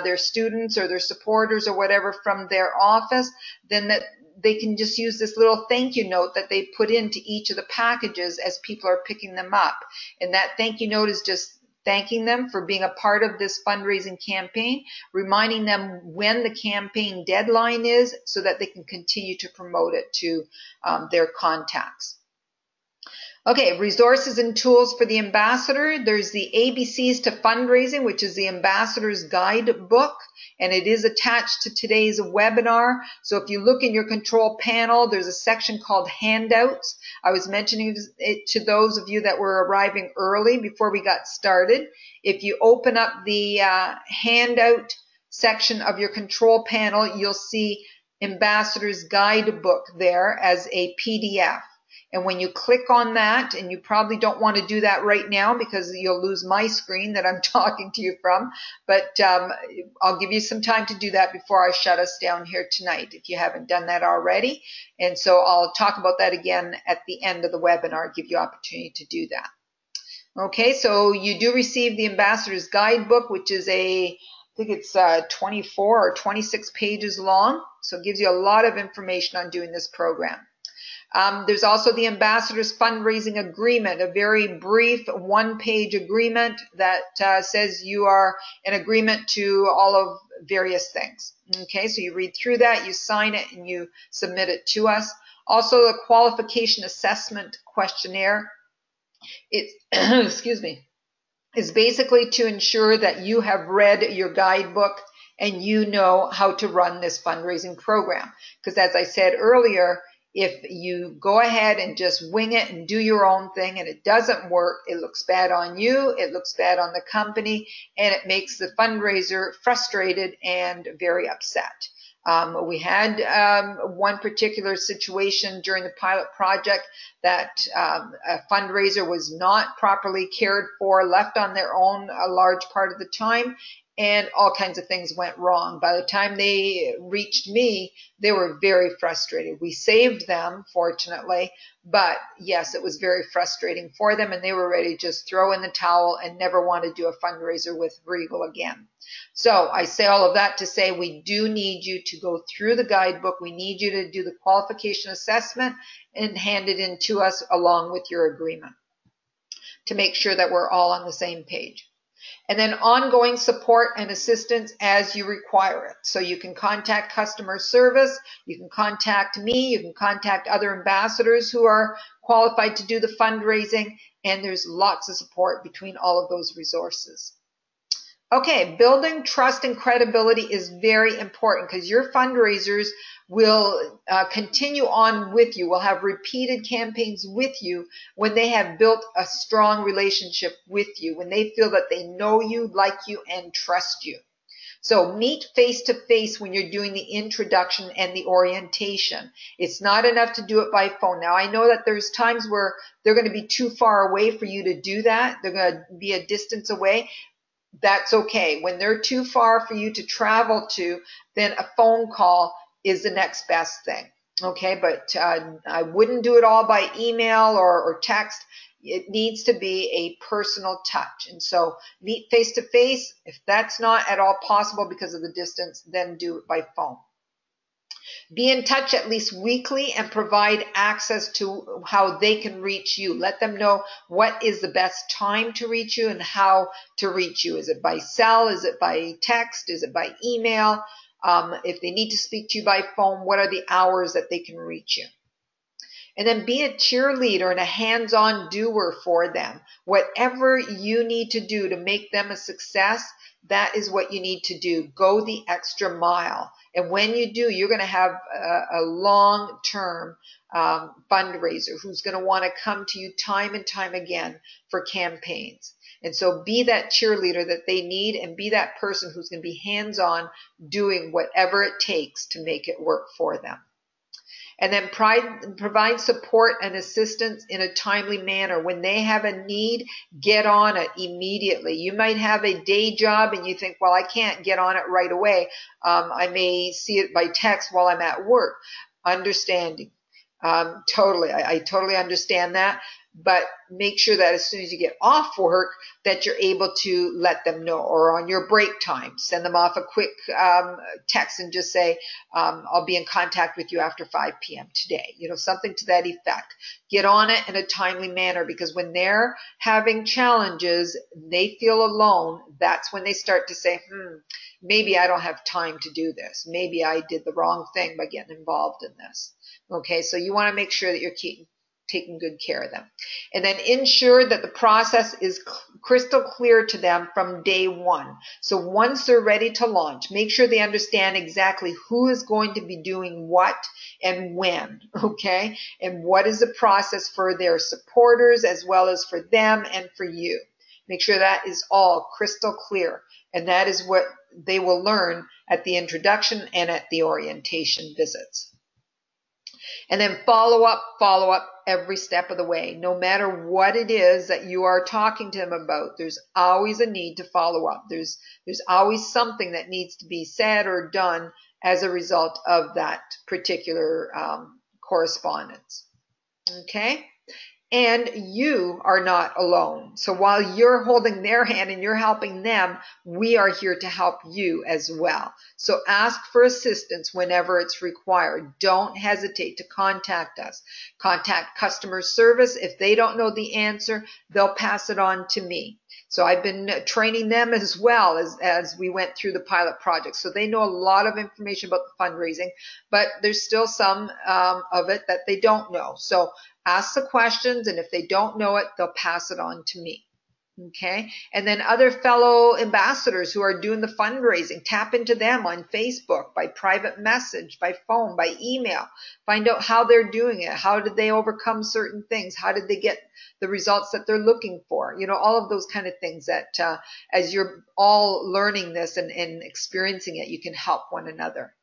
their students or their supporters or whatever from their office, then that they can just use this little thank you note that they put into each of the packages as people are picking them up. And that thank you note is just thanking them for being a part of this fundraising campaign, reminding them when the campaign deadline is so that they can continue to promote it to their contacts. Okay, resources and tools for the ambassador. There's the ABCs to Fundraising, which is the ambassador's guidebook, and it is attached to today's webinar. So if you look in your control panel, there's a section called handouts. I was mentioning it to those of you that were arriving early before we got started. If you open up the handout section of your control panel, you'll see ambassador's guidebook there as a PDF. And when you click on that, and you probably don't want to do that right now because you'll lose my screen that I'm talking to you from, but I'll give you some time to do that before I shut us down here tonight if you haven't done that already. And so I'll talk about that again at the end of the webinar, give you opportunity to do that. Okay, so you do receive the Ambassador's Guidebook, which is I think it's 24 or 26 pages long, so it gives you a lot of information on doing this program. There's also the Ambassador's Fundraising Agreement, a very brief one-page agreement that says you are in agreement to all of various things. Okay, so you read through that, you sign it, and you submit it to us. Also, the Qualification Assessment Questionnaire. It's, excuse me, is basically to ensure that you have read your guidebook and you know how to run this fundraising program. Because as I said earlier, if you go ahead and just wing it and do your own thing and it doesn't work, it looks bad on you, it looks bad on the company, and it makes the fundraiser frustrated and very upset. We had one particular situation during the pilot project that a fundraiser was not properly cared for, left on their own a large part of the time, and all kinds of things went wrong. By the time they reached me, they were very frustrated. We saved them, fortunately, but yes, it was very frustrating for them, and they were ready to just throw in the towel and never want to do a fundraiser with Regal again. So I say all of that to say we do need you to go through the guidebook. We need you to do the qualification assessment and hand it in to us along with your agreement to make sure that we're all on the same page. And then ongoing support and assistance as you require it. So you can contact customer service, you can contact me, you can contact other ambassadors who are qualified to do the fundraising, and there's lots of support between all of those resources. Okay, building trust and credibility is very important because your fundraisers will continue on with you, will have repeated campaigns with you when they have built a strong relationship with you, when they feel that they know you, like you, and trust you. So meet face to face when you're doing the introduction and the orientation. It's not enough to do it by phone. Now, I know that there's times where they're going to be too far away for you to do that. They're going to be a distance away. That's okay. When they're too far for you to travel to, then a phone call is the next best thing. Okay, but I wouldn't do it all by email or text. It needs to be a personal touch. And so meet face to face. If that's not at all possible because of the distance, then do it by phone. Be in touch at least weekly and provide access to how they can reach you. Let them know what is the best time to reach you and how to reach you. Is it by cell? Is it by text? Is it by email? If they need to speak to you by phone, what are the hours that they can reach you? And then be a cheerleader and a hands-on doer for them. Whatever you need to do to make them a success, that is what you need to do. Go the extra mile. And when you do, you're going to have a long-term fundraiser who's going to want to come to you time and time again for campaigns. And so be that cheerleader that they need and be that person who's going to be hands-on doing whatever it takes to make it work for them. And then provide support and assistance in a timely manner. When they have a need, get on it immediately. You might have a day job and you think, well, I can't get on it right away. I may see it by text while I'm at work. Understanding. Totally. I totally understand that. But make sure that as soon as you get off work that you're able to let them know, or on your break time, send them off a quick text and just say, I'll be in contact with you after 5 p.m. today. You know, something to that effect. Get on it in a timely manner, because when they're having challenges, they feel alone, that's when they start to say, maybe I don't have time to do this. Maybe I did the wrong thing by getting involved in this. Okay, so you want to make sure that you're taking good care of them. And then ensure that the process is crystal clear to them from day one. So once they're ready to launch, make sure they understand exactly who is going to be doing what and when, okay? And what is the process for their supporters as well as for them and for you. Make sure that is all crystal clear. And that is what they will learn at the introduction and at the orientation visits. And then follow up every step of the way. No matter what it is that you are talking to them about, there's always a need to follow up. There's always something that needs to be said or done as a result of that particular correspondence. Okay? And you are not alone. So while you're holding their hand and you're helping them, we are here to help you as well. So ask for assistance whenever it's required. Don't hesitate to contact us. Contact customer service. If they don't know the answer, they'll pass it on to me. So I've been training them as well as we went through the pilot project. So they know a lot of information about the fundraising, but there's still some of it that they don't know. So ask the questions, and if they don't know it, they'll pass it on to me. Okay? And then other fellow ambassadors who are doing the fundraising, tap into them on Facebook, by private message, by phone, by email. Find out how they're doing it. How did they overcome certain things? How did they get the results that they're looking for? You know, all of those kind of things that as you're all learning this and experiencing it, you can help one another.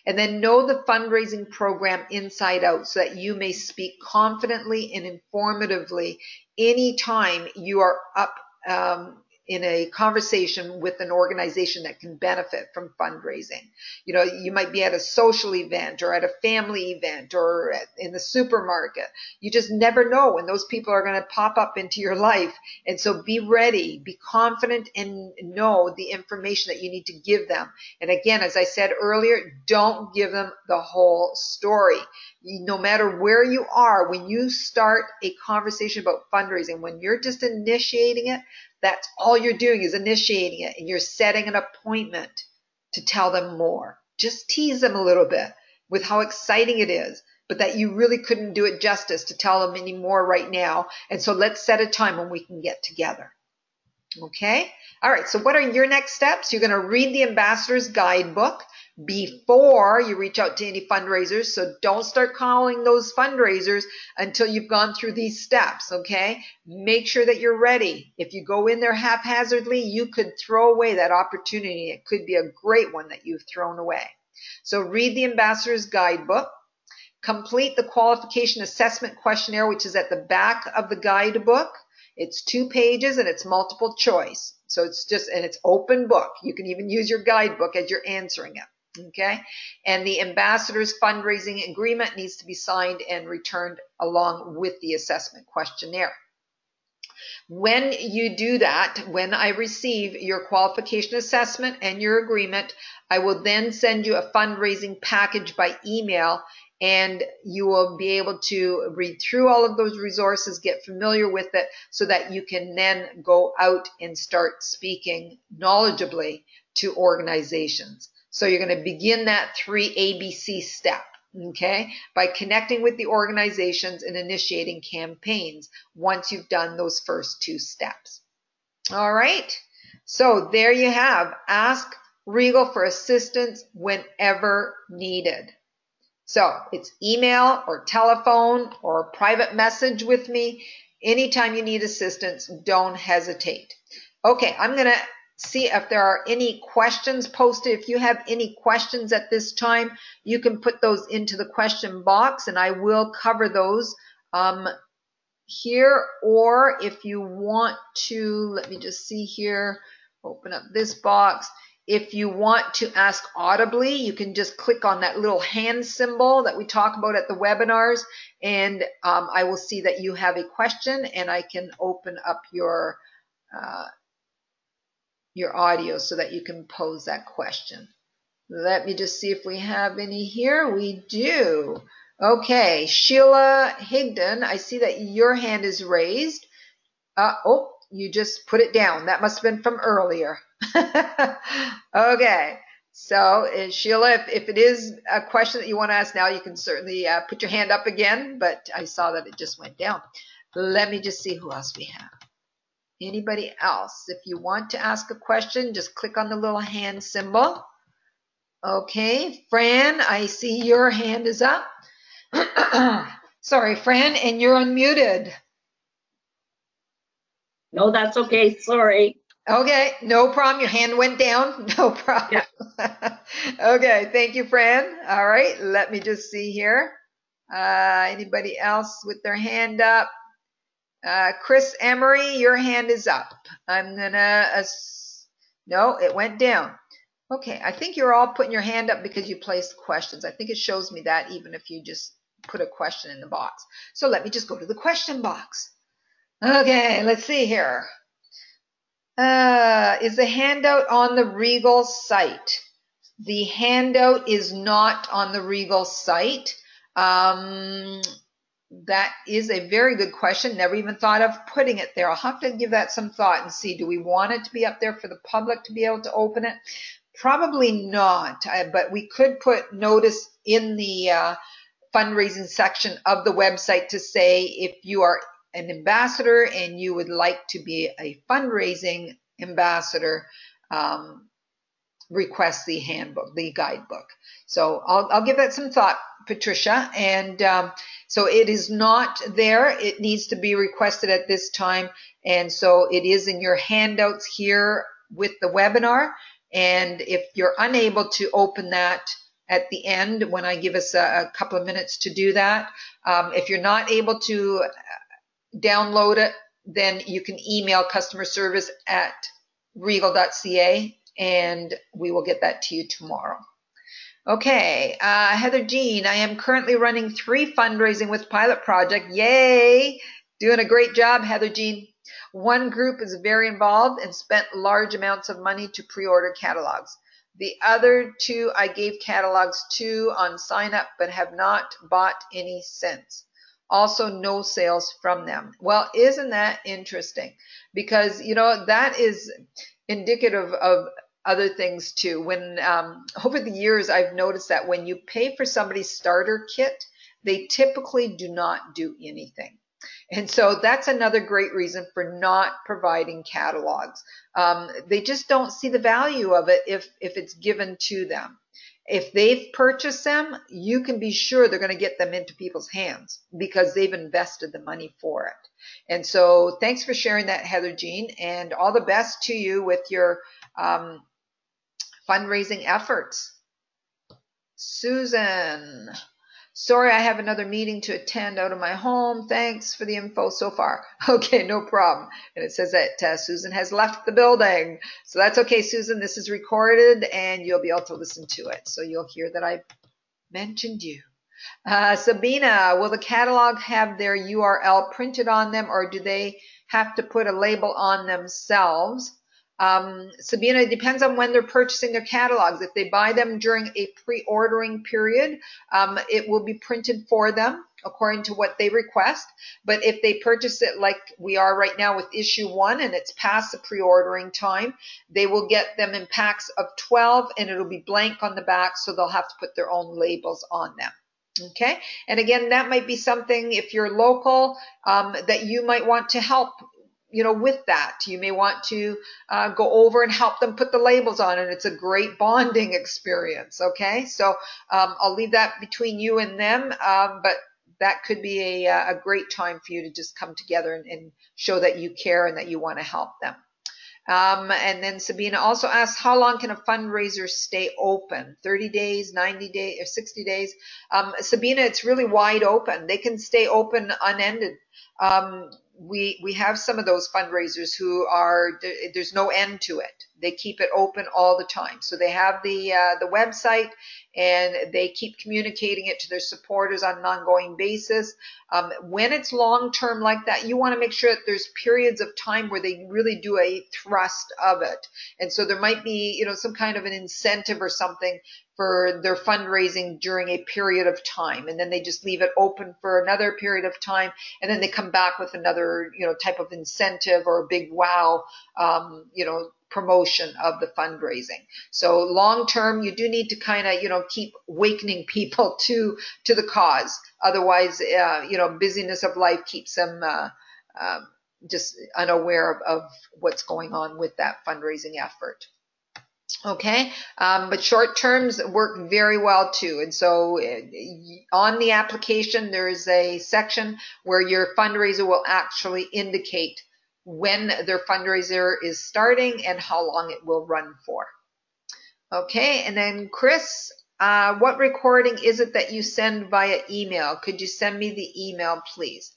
And then know the fundraising program inside out so that you may speak confidently and informatively anytime you are up in a conversation with an organization that can benefit from fundraising. You know, you might be at a social event or at a family event or in the supermarket. You just never know when those people are going to pop up into your life. And so be ready, be confident, and know the information that you need to give them. And again, as I said earlier, don't give them the whole story. No matter where you are, when you start a conversation about fundraising, when you're just initiating it, that's all you're doing is initiating it, and you're setting an appointment to tell them more. Just tease them a little bit with how exciting it is, but that you really couldn't do it justice to tell them any more right now. And so let's set a time when we can get together. Okay. All right. So what are your next steps? You're going to read the Ambassador's Guidebook before you reach out to any fundraisers. So don't start calling those fundraisers until you've gone through these steps. Okay. Make sure that you're ready. If you go in there haphazardly, you could throw away that opportunity. It could be a great one that you've thrown away. So read the Ambassador's Guidebook. Complete the qualification assessment questionnaire, which is at the back of the guidebook. It's 2 pages and it's multiple choice. So it's and it's open book. You can even use your guidebook as you're answering it. Okay. And the ambassador's fundraising agreement needs to be signed and returned along with the assessment questionnaire. When you do that, when I receive your qualification assessment and your agreement, I will then send you a fundraising package by email, and you will be able to read through all of those resources, get familiar with it, so that you can then go out and start speaking knowledgeably to organizations. So you're going to begin that 3 ABC step, okay, by connecting with the organizations and initiating campaigns once you've done those first 2 steps. All right. So there you have. Ask Regal for assistance whenever needed. So it's email or telephone or private message with me. Anytime you need assistance, don't hesitate. Okay, I'm going to see if there are any questions posted. If you have any questions at this time, you can put those into the question box and I will cover those here. Or if you want to, let me just see here, open up this box. If you want to ask audibly, you can just click on that little hand symbol that we talk about at the webinars, and I will see that you have a question and I can open up your audio so that you can pose that question. Let me just see if we have any here. We do. Okay, Sheila Higdon, I see that your hand is raised. Oh, you just put it down. That must have been from earlier. Okay, so Sheila, if it is a question that you want to ask now, you can certainly put your hand up again, but I saw that it just went down. Let me just see who else we have. Anybody else? If you want to ask a question, just click on the little hand symbol. Okay, Fran, I see your hand is up. Sorry, Fran, and you're unmuted.
No, that's okay. Sorry.
Okay, no problem. Your hand went down. No problem. Yeah. Okay, thank you, Fran. All right, let me just see here. Anybody else with their hand up? Chris Emery, your hand is up. I'm gonna, no, it went down. Okay, I think you're all putting your hand up because you placed questions. I think it shows me that even if you just put a question in the box. So let me just go to the question box. Okay, let's see here. Is the handout on the Regal site? The handout is not on the Regal site. That is a very good question. Never even thought of putting it there. I'll have to give that some thought and see, do we want it to be up there for the public to be able to open it? Probably not, but we could put notice in the fundraising section of the website to say if you are an ambassador and you would like to be a fundraising ambassador, request the handbook, the guidebook. So I'll give that some thought, Patricia. And so it is not there. It needs to be requested at this time. And so it is in your handouts here with the webinar. And if you're unable to open that at the end, when I give us a couple of minutes to do that, if you're not able to download it, then you can email customer service at regal.ca and we will get that to you tomorrow. Okay, Heather Jean, I am currently running 3 fundraising with pilot project. Yay! Doing a great job, Heather Jean. One group is very involved and spent large amounts of money to pre-order catalogs. The other 2 I gave catalogs to on sign up but have not bought any since. Also, no sales from them. Well, isn't that interesting? Because, you know, that is indicative of other things too. When over the years, I've noticed that when you pay for somebody's starter kit, they typically do not do anything. And so that's another great reason for not providing catalogs. They just don't see the value of it if it's given to them. If they've purchased them, you can be sure they're going to get them into people's hands because they've invested the money for it. And so thanks for sharing that, Heather Jean, and all the best to you with your fundraising efforts. Susan. Sorry, I have another meeting to attend out of my home. Thanks for the info so far. Okay, no problem. And it says that Susan has left the building. So that's okay, Susan. This is recorded and you'll be able to listen to it. So you'll hear that I mentioned you. Sabina, will the catalog have their URL printed on them or do they have to put a label on themselves? Sabina, it depends on when they're purchasing their catalogs. If they buy them during a pre-ordering period, it will be printed for them according to what they request. But if they purchase it like we are right now with issue 1 and it's past the pre-ordering time, they will get them in packs of 12 and it'll be blank on the back, so they'll have to put their own labels on them. Okay, and again, that might be something, if you're local, that you might want to help with that. You may want to go over and help them put the labels on, and it's a great bonding experience. Okay, so I'll leave that between you and them, but that could be a great time for you to just come together and show that you care and that you want to help them. And then Sabina also asks, how long can a fundraiser stay open? 30 days, 90 days, or 60 days? Sabina, it's really wide open. They can stay open unended. We have some of those fundraisers who there's no end to it. They keep it open all the time. So they have the website and they keep communicating it to their supporters on an ongoing basis. When it's long-term like that, you want to make sure that there's periods of time where they really do a thrust of it. And so there might be, some kind of an incentive or something for their fundraising during a period of time. And then they just leave it open for another period of time. And then they come back with another, type of incentive or a big wow, promotion of the fundraising. So long term, you do need to kind of, keep awakening people to the cause. Otherwise, busyness of life keeps them just unaware of what's going on with that fundraising effort. Okay, but short terms work very well too. And so on the application, there is a section where your fundraiser will actually indicate when their fundraiser is starting and how long it will run for. Okay, and then Chris, what recording is it that you send via email? Could you send me the email, please?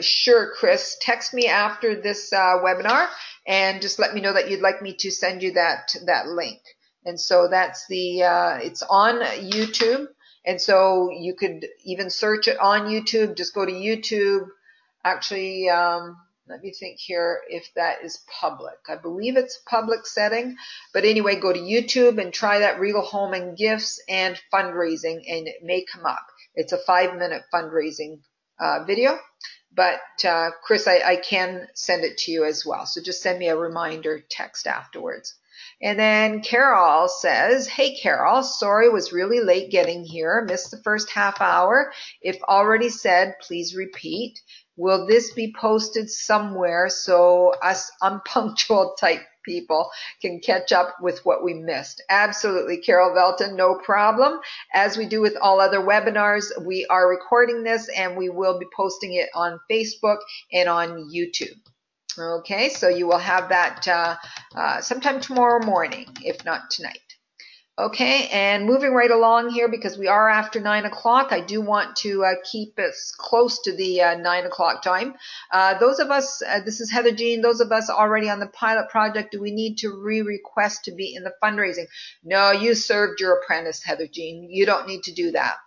Sure, Chris. Text me after this webinar and just let me know that you'd like me to send you that link. And so that's it's on YouTube. And so you could even search it on YouTube. Just go to YouTube. Actually, let me think here if that is public. I believe it's public setting. But anyway, go to YouTube and try that Regal Home and Gifts and fundraising, and it may come up. It's a 5-minute fundraising video. But Chris, I can send it to you as well. So just send me a reminder text afterwards. And then Carol says, hey, Carol, sorry, was really late getting here. Missed the first half hour. If already said, please repeat. Will this be posted somewhere so us unpunctual type people can catch up with what we missed? Absolutely, Carol Velton, no problem. As we do with all other webinars, we are recording this and we will be posting it on Facebook and on YouTube. Okay, so you will have that sometime tomorrow morning, if not tonight. Okay, and moving right along here because we are after 9 o'clock, I do want to keep us close to the 9 o'clock time. Those of us, this is Heather Jean, those of us already on the pilot project, do we need to re-request to be in the fundraising? No, you served your apprentice, Heather Jean. You don't need to do that.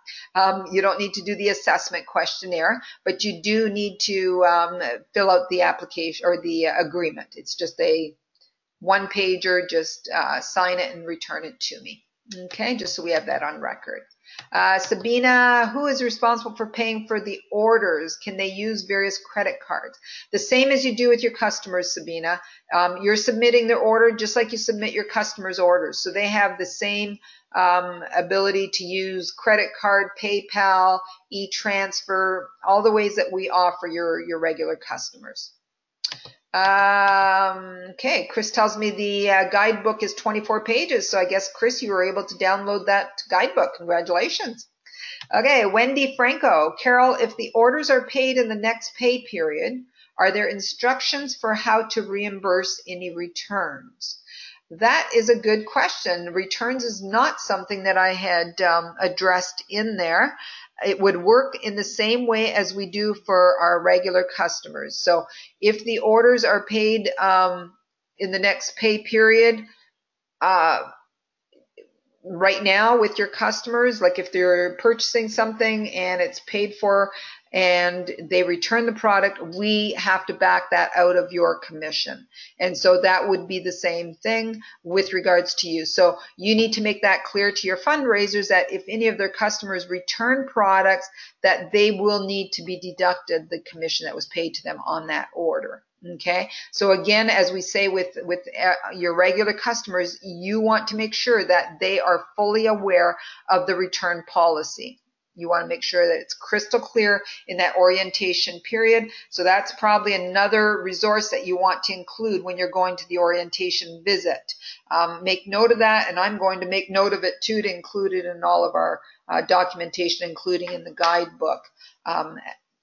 You don't need to do the assessment questionnaire, but you do need to fill out the application or the agreement. It's just a one-pager, just sign it and return it to me. Okay, just so we have that on record. Sabina, who is responsible for paying for the orders? Can they use various credit cards? The same as you do with your customers, Sabina. You're submitting their order just like you submit your customers' orders. So they have the same ability to use credit card, PayPal, e-transfer, all the ways that we offer your regular customers. Okay, Chris tells me the guidebook is 24 pages, so I guess, Chris, you were able to download that guidebook. Congratulations. Okay, Wendy Franco. Carol, if the orders are paid in the next pay period, are there instructions for how to reimburse any returns? That is a good question. Returns is not something that I had addressed in there. It would work in the same way as we do for our regular customers. So if the orders are paid in the next pay period, right now with your customers, like if they're purchasing something and it's paid for and they return the product, we have to back that out of your commission. And so that would be the same thing with regards to you. So you need to make that clear to your fundraisers that if any of their customers return products, that they will need to be deducted the commission that was paid to them on that order. Okay, so again, as we say with your regular customers, you want to make sure that they are fully aware of the return policy. You want to make sure that it's crystal clear in that orientation period. So that's probably another resource that you want to include when you're going to the orientation visit. Make note of that, and I'm going to make note of it too to include it in all of our documentation, including in the guidebook.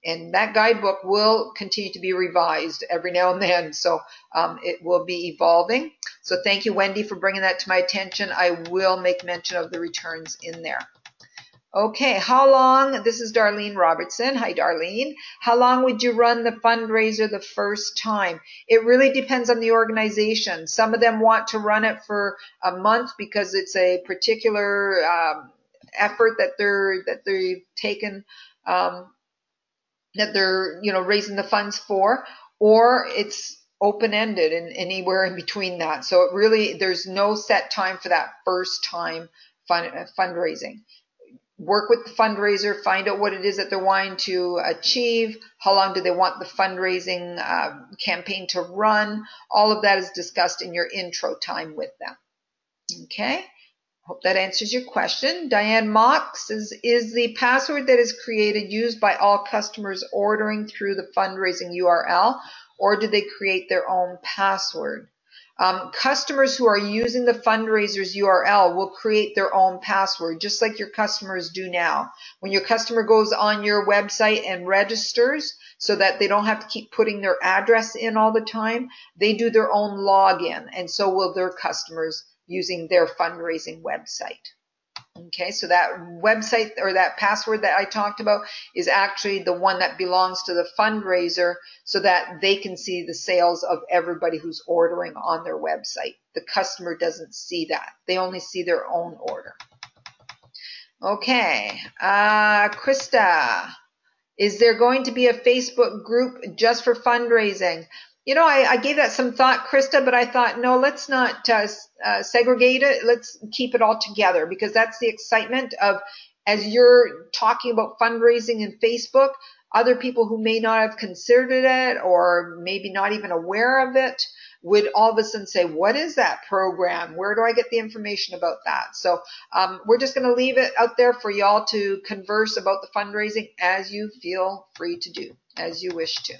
And that guidebook will continue to be revised every now and then, so it will be evolving. So thank you, Wendy, for bringing that to my attention. I will make mention of the returns in there. Okay, how long, this is Darlene Robertson. Hi, Darlene. How long would you run the fundraiser the first time? It really depends on the organization. Some of them want to run it for a month because it's a particular effort that they've taken, that they're raising the funds for, or it's open-ended and anywhere in between that. So it really, there's no set time for that first time fundraising. Work with the fundraiser, find out what it is that they're wanting to achieve, how long do they want the fundraising campaign to run. All of that is discussed in your intro time with them. Okay. Hope that answers your question. Diane Mock says, is the password that is created used by all customers ordering through the fundraising URL, or do they create their own password? Customers who are using the fundraiser's URL will create their own password, just like your customers do now. When your customer goes on your website and registers so that they don't have to keep putting their address in all the time, they do their own login, and so will their customers using their fundraising website. Okay, so that website or that password that I talked about is actually the one that belongs to the fundraiser so that they can see the sales of everybody who's ordering on their website. The customer doesn't see that. They only see their own order. Okay, Krista, is there going to be a Facebook group just for fundraising? I gave that some thought, Krista, but I thought, no, let's not segregate it. Let's keep it all together, because that's the excitement of, as you're talking about fundraising in Facebook, other people who may not have considered it or maybe not even aware of it would all of a sudden say, what is that program? Where do I get the information about that? So we're just going to leave it out there for y'all to converse about the fundraising as you feel free to do, as you wish to.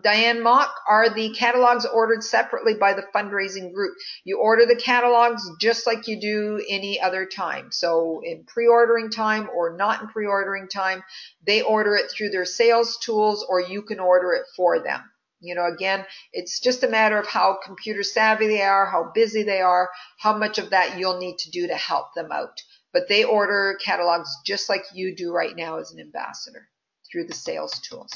Diane Mock, are the catalogs ordered separately by the fundraising group? You order the catalogs just like you do any other time. So in pre-ordering time or not in pre-ordering time, they order it through their sales tools, or you can order it for them. Again, it's just a matter of how computer savvy they are, how busy they are, how much of that you'll need to do to help them out. But they order catalogs just like you do right now as an ambassador through the sales tools.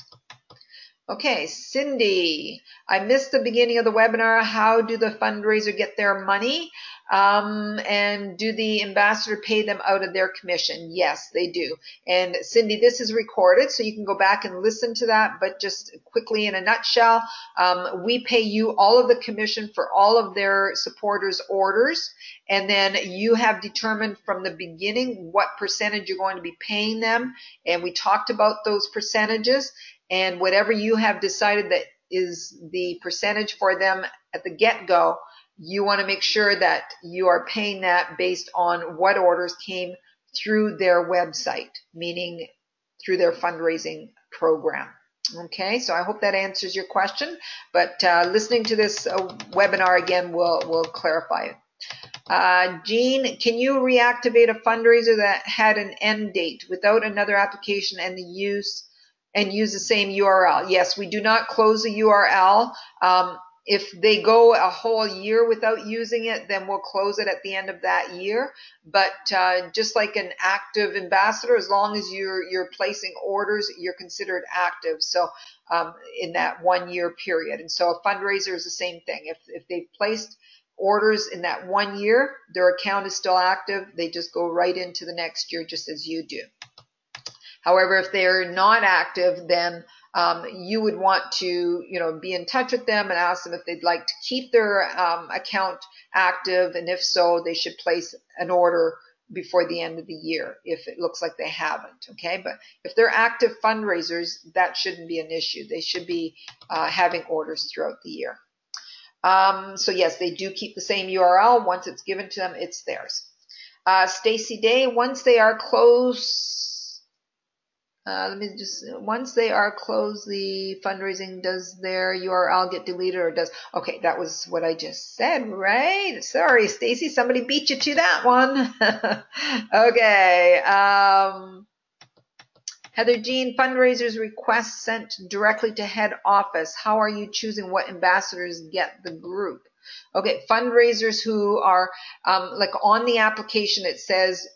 Okay, Cindy, I missed the beginning of the webinar. How do the fundraiser get their money? And do the ambassador pay them out of their commission? Yes, they do. And Cindy, this is recorded, so you can go back and listen to that. But just quickly in a nutshell, we pay you all of the commission for all of their supporters' orders. And then you have determined from the beginning what percentage you're going to be paying them. And we talked about those percentages. And whatever you have decided that is the percentage for them at the get-go, you want to make sure that you are paying that based on what orders came through their website, meaning through their fundraising program. Okay, so I hope that answers your question, but listening to this webinar again will clarify it. Jean, can you reactivate a fundraiser that had an end date without another application and use the same URL? Yes, we do not close the URL. If they go a whole year without using it, then we'll close it at the end of that year. But just like an active ambassador, as long as you're placing orders, you're considered active. So in that 1 year period. And so a fundraiser is the same thing. If they've placed orders in that 1 year, their account is still active. They just go right into the next year, just as you do. However, if they're not active, then you would want to, be in touch with them and ask them if they'd like to keep their account active, and if so, they should place an order before the end of the year if it looks like they haven't. Okay, but if they're active fundraisers, that shouldn't be an issue. They should be having orders throughout the year. So yes, they do keep the same URL. Once it's given to them, it's theirs. Stacy Day, once they are closed, once they are closed, the fundraising, does their URL get deleted or does, okay, that was what I just said, right? Sorry, Stacy, somebody beat you to that one. Okay. Heather Jean, fundraisers requests sent directly to head office. How are you choosing what ambassadors get the group? Okay, fundraisers who are, like on the application, it says,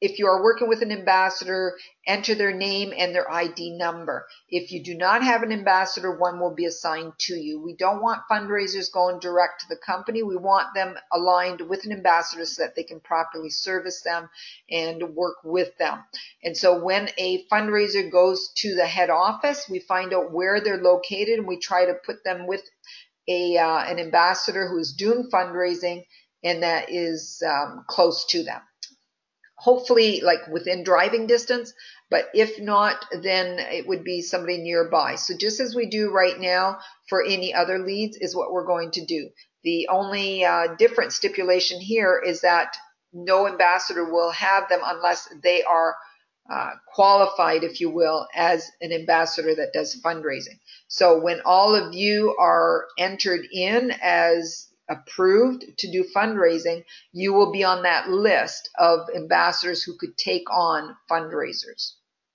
if you are working with an ambassador, enter their name and their ID number. If you do not have an ambassador, one will be assigned to you. We don't want fundraisers going direct to the company. We want them aligned with an ambassador so that they can properly service them and work with them. And so when a fundraiser goes to the head office, we find out where they're located and we try to put them with an ambassador who is doing fundraising and that is close to them. Hopefully like within driving distance, but if not, then it would be somebody nearby. So just as we do right now for any other leads is what we're going to do. The only different stipulation here is that no ambassador will have them unless they are qualified, if you will, as an ambassador that does fundraising. So when all of you are entered in as approved to do fundraising, you will be on that list of ambassadors who could take on fundraisers.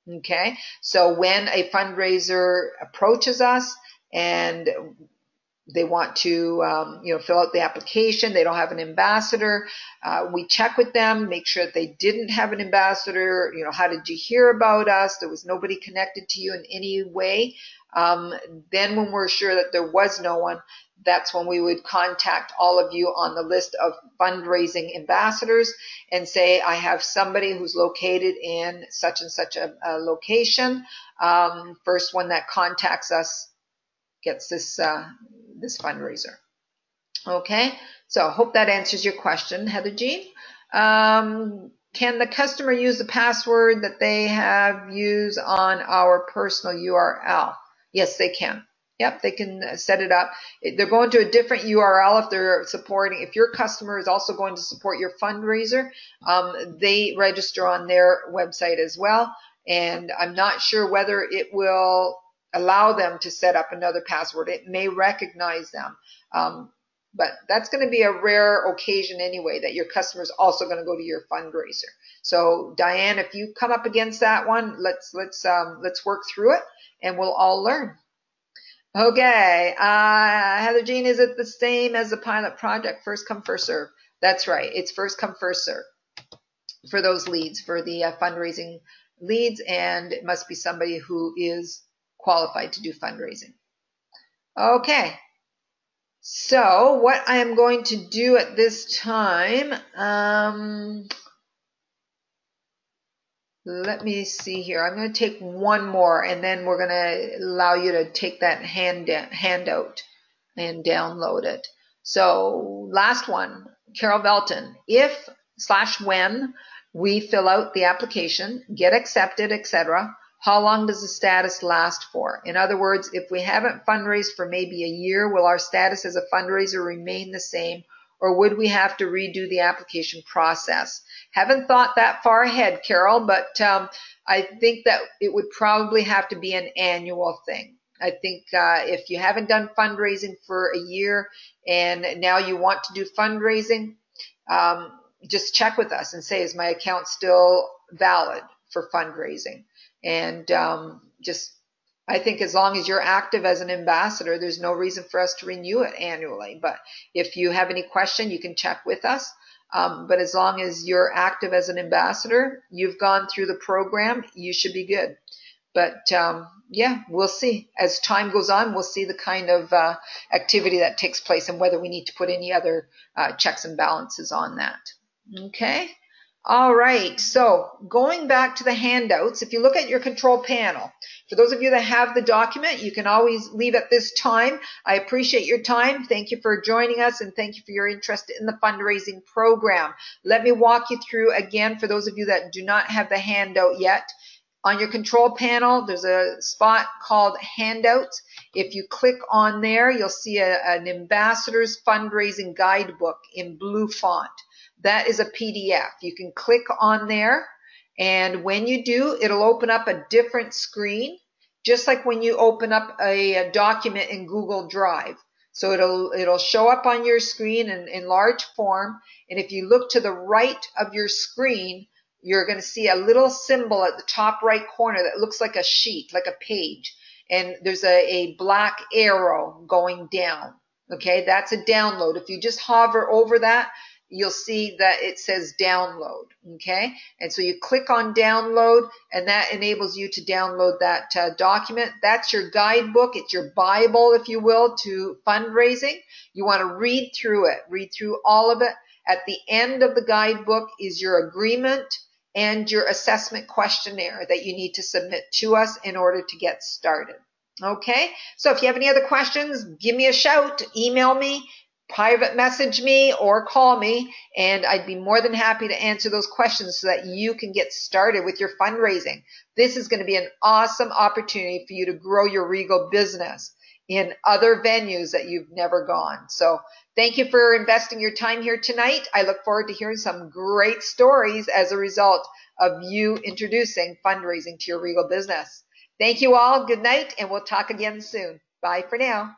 Okay, so when a fundraiser approaches us and they want to fill out the application, they don't have an ambassador, we check with them, make sure that they didn't have an ambassador. How did you hear about us? There was nobody connected to you in any way. Then when we're sure that there was no one, that's when we would contact all of you on the list of fundraising ambassadors and say, I have somebody who's located in such and such a location. First one that contacts us gets this fundraiser. Okay, so I hope that answers your question, Heather Jean. Can the customer use the password that they have used on our personal URL? Yes, they can. Yep, they can set it up. They're going to a different URL if they're supporting. If your customer is also going to support your fundraiser, they register on their website as well. And I'm not sure whether it will allow them to set up another password. It may recognize them. But that's going to be a rare occasion anyway, that your customer is also going to go to your fundraiser. So Diane, if you come up against that one, let's work through it and we'll all learn. Okay, Heather Jean, is it the same as the pilot project? First come, first serve. That's right. It's first come, first serve for those leads, for the fundraising leads, and it must be somebody who is qualified to do fundraising. Okay, so what I am going to do at this time, let me see here. I'm going to take one more and then we're going to allow you to take that handout and download it. So last one, Carol Velton. If/when we fill out the application, get accepted, etc., How long does the status last for? In other words, if we haven't fundraised for maybe a year, will our status as a fundraiser remain the same, or would we have to redo the application process? Haven't thought that far ahead, Carol, but I think that it would probably have to be an annual thing. I think if you haven't done fundraising for a year and now you want to do fundraising, just check with us and say, is my account still valid for fundraising? And I think as long as you're active as an ambassador, there's no reason for us to renew it annually. But if you have any question, you can check with us. But as long as you're active as an ambassador, you've gone through the program, you should be good. But yeah, we'll see. As time goes on, we'll see the kind of activity that takes place and whether we need to put any other checks and balances on that. Okay. All right. So going back to the handouts, if you look at your control panel, for those of you that have the document, you can always leave at this time. I appreciate your time. Thank you for joining us, and thank you for your interest in the fundraising program. Let me walk you through again for those of you that do not have the handout yet. On your control panel, there's a spot called Handouts. If you click on there, you'll see an Ambassador's Fundraising Guidebook in blue font. That is a PDF. You can click on there, and when you do, it'll open up a different screen, just like when you open up a document in Google Drive. So it'll show up on your screen in large form, and if you look to the right of your screen, you're going to see a little symbol at the top right corner that looks like a sheet, like a page, and there's a black arrow going down. Okay, that's a download. If you just hover over that, you'll see that it says download. Okay, and so you click on download, and that enables you to download that document. That's your guidebook. It's your Bible, if you will, to fundraising. You want to read through it, read through all of it. At the end of the guidebook is your agreement and your assessment questionnaire that you need to submit to us in order to get started. Okay, so if you have any other questions, give me a shout, email me, private message me, or call me, and I'd be more than happy to answer those questions so that you can get started with your fundraising. This is going to be an awesome opportunity for you to grow your Regal business in other venues that you've never gone. So thank you for investing your time here tonight. I look forward to hearing some great stories as a result of you introducing fundraising to your Regal business. Thank you all. Good night, and we'll talk again soon. Bye for now.